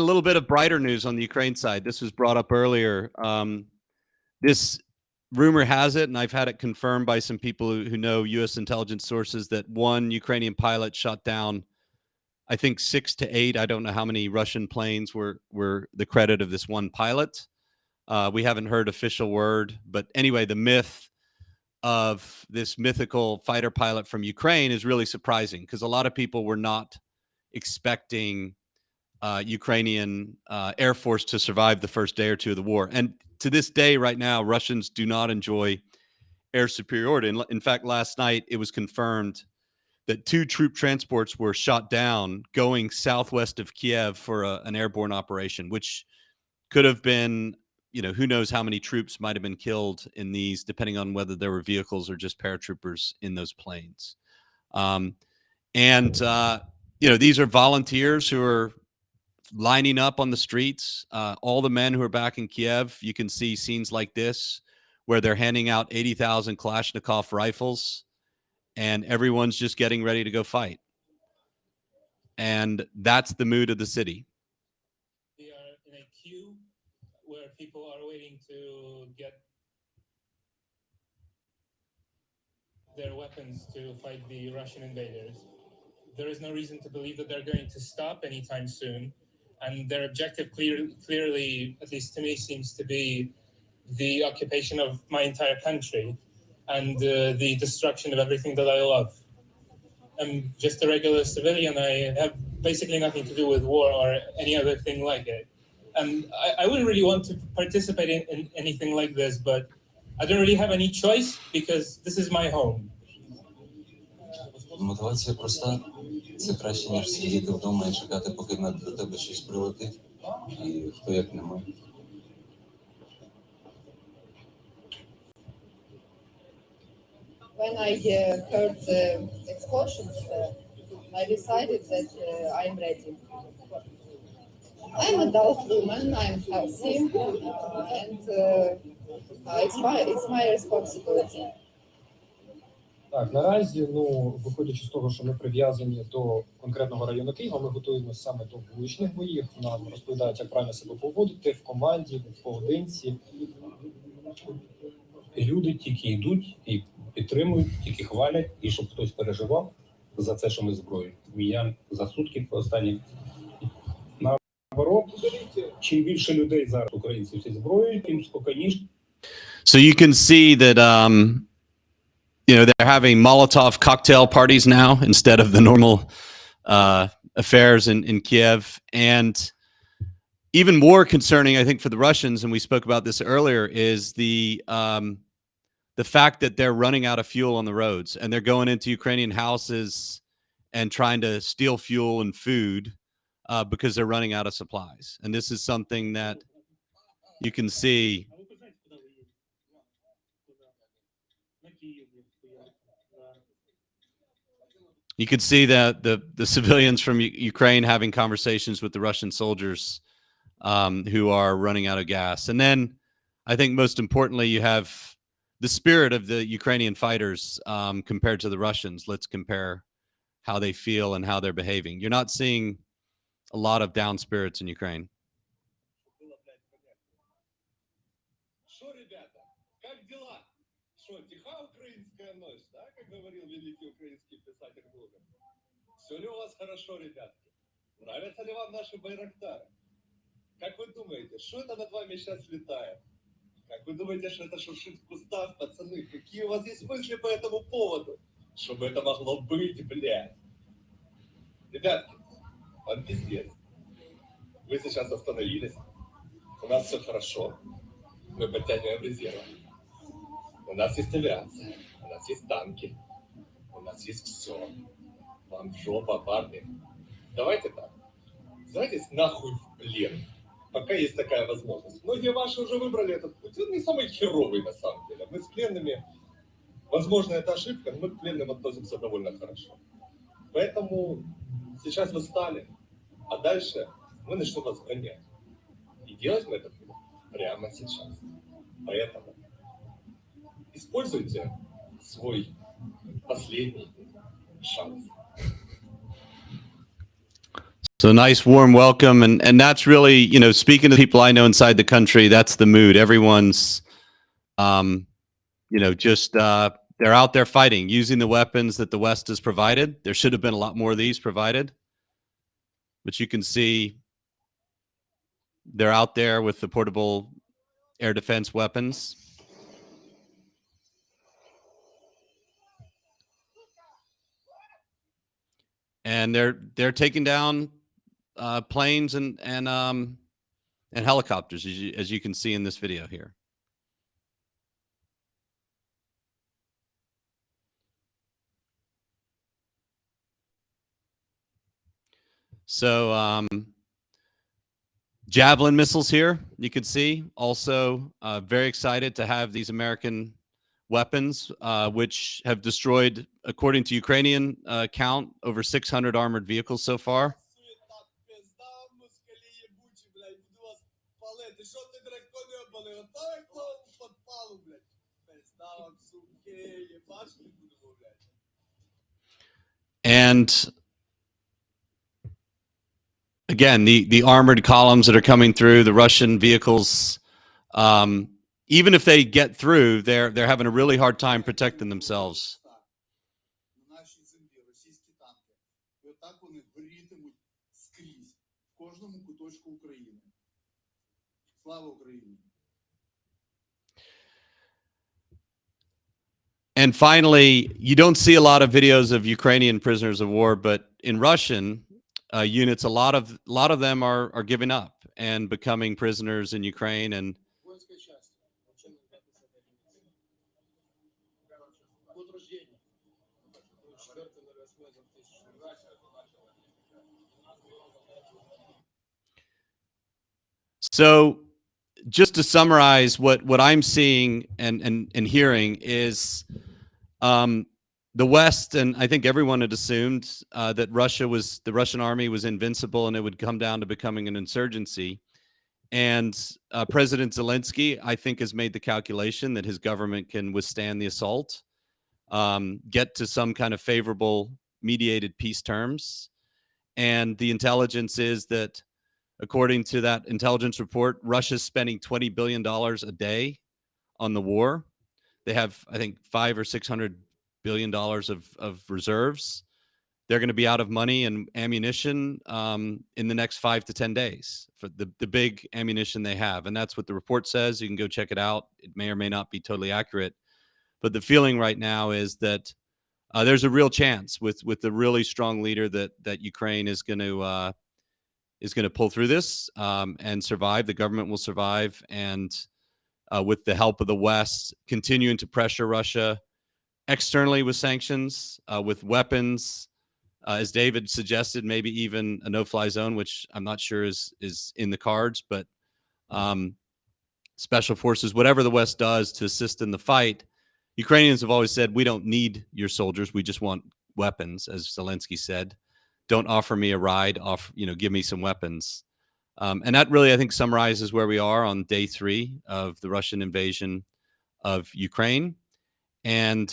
a little bit of brighter news on the Ukraine side. This was brought up earlier. This rumor has it, and I've had it confirmed by some people who know U.S. intelligence sources, that one Ukrainian pilot shot down, I think 6 to 8. I don't know how many Russian planes were the credit of this one pilot. We haven't heard official word, but anyway, the myth of this mythical fighter pilot from Ukraine is really surprising because a lot of people were not expecting Ukrainian Air Force to survive the first day or two of the war. And to this day, right now, Russians do not enjoy air superiority. And in fact, last night it was confirmed that 2 troop transports were shot down going southwest of Kiev for an airborne operation, which could have been, who knows how many troops might have been killed in these, depending on whether there were vehicles or just paratroopers in those planes. These are volunteers who are lining up on the streets. All the men who are back in Kiev, you can see scenes like this where they're handing out 80,000 Kalashnikov rifles, and everyone's just getting ready to go fight. And that's the mood of the city. They are in a queue where people are waiting to get their weapons to fight the Russian invaders. There is no reason to believe that they're going to stop anytime soon. And their objective clearly, at least to me, seems to be the occupation of my entire country and the destruction of everything that I love. I'm just a regular civilian. I have basically nothing to do with war or any other thing like it. And I wouldn't really want to participate in anything like this, but I don't really have any choice because this is my home. Мотивація проста. Це краще, ніж сидіти вдома і чекати, поки до тебе щось прилетить. І хто як не ми. When I heard the explosions, I decided that I'm ready. I'm an adult woman, I'm healthy, and it's my responsibility. Так, наразі, виходячи з того, що ми прив'язані до конкретного району Києва, ми готуємося саме до вуличних боїв. Нам розповідають, як правильно себе поводити в команді, поодинці. Люди тільки йдуть і підтримують, тільки хвалять, і щоб хтось переживав за це, що ми зброю. Я за сутки останні. Наоборот, чим більше людей зараз українців зі зброєю, тим спокійніше. So you can see that they're having Molotov cocktail parties now instead of the normal affairs in Kiev. And even more concerning, I think, for the Russians, and we spoke about this earlier, is the fact that they're running out of fuel on the roads and they're going into Ukrainian houses and trying to steal fuel and food because they're running out of supplies. And this is something that you can see. You could see that the civilians from Ukraine having conversations with the Russian soldiers who are running out of gas. And then I think most importantly, you have the spirit of the Ukrainian fighters compared to the Russians. Let's compare how they feel and how they're behaving. You're not seeing a lot of down spirits in Ukraine. Все ли у вас хорошо, ребятки? Нравятся ли вам наши байрактары? Как вы думаете, что это над вами сейчас летает? Как вы думаете, что это шуршит в кустах, пацаны? Какие у вас есть мысли по этому поводу? Чтобы это могло быть, блядь? Ребятки, вам пиздец. Вы сейчас остановились. У нас все хорошо. Мы подтягиваем резервы. У нас есть авиация. У нас есть танки. У нас есть все. Вам жопа, парни. Давайте так. Сдавайтесь нахуй в плен. Пока есть такая возможность. Многие ваши уже выбрали этот путь. Он не самый херовый на самом деле. Мы с пленными, возможно, это ошибка, но мы к пленным относимся довольно хорошо. Поэтому сейчас вы стали, а дальше мы начнем вас гонять. И делать мы это будем прямо сейчас. Поэтому используйте свой последний шанс. So nice, warm welcome. And that's really, speaking to the people I know inside the country, that's the mood. Everyone's, just they're out there fighting, using the weapons that the West has provided. There should have been a lot more of these provided. But you can see they're out there with the portable air defense weapons. And they're taking down planes and helicopters, as you can see in this video here. So Javelin missiles here, you can see. Also very excited to have these American weapons, which have destroyed, according to Ukrainian count, over 600 armored vehicles so far. And again, the armored columns that are coming through, the Russian vehicles, even if they get through, they're having a really hard time protecting themselves. And finally, you don't see a lot of videos of Ukrainian prisoners of war, but in Russian units, a lot of them are giving up and becoming prisoners in Ukraine. And so just to summarize what I'm seeing and hearing is the West, and I think everyone had assumed that the Russian army was invincible and it would come down to becoming an insurgency. And President Zelensky, I think, has made the calculation that his government can withstand the assault. get to some kind of favorable mediated peace terms. And the intelligence is that, according to that intelligence report, Russia's spending $20 billion a day on the war. They have, I think, $500 or $600 billion of reserves. They're going to be out of money and ammunition in the next 5 to 10 days for the big ammunition they have. And that's what the report says. You can go check it out. It may or may not be totally accurate. But the feeling right now is that there's a real chance with the really strong leader that Ukraine is going to pull through this and survive. The government will survive. And with the help of the West, continuing to pressure Russia externally with sanctions, with weapons, as David suggested, maybe even a no-fly zone, which I'm not sure is in the cards, but special forces, whatever the West does to assist in the fight. Ukrainians have always said, we don't need your soldiers. We just want weapons, as Zelensky said. Don't offer me a ride, give me some weapons. And that really, I think, summarizes where we are on day 3 of the Russian invasion of Ukraine. And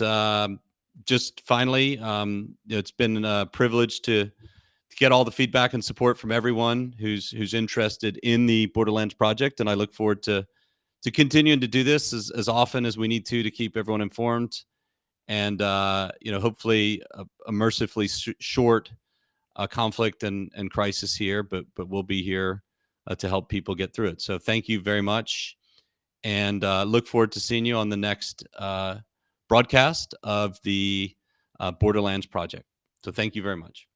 just finally, it's been a privilege to get all the feedback and support from everyone who's interested in the Borderlands project. And I look forward to continuing to do this as often as we need to keep everyone informed. And, hopefully a mercifully short conflict and crisis here, but we'll be here to help people get through it. So thank you very much. And look forward to seeing you on the next broadcast of the Borderlands project. So thank you very much.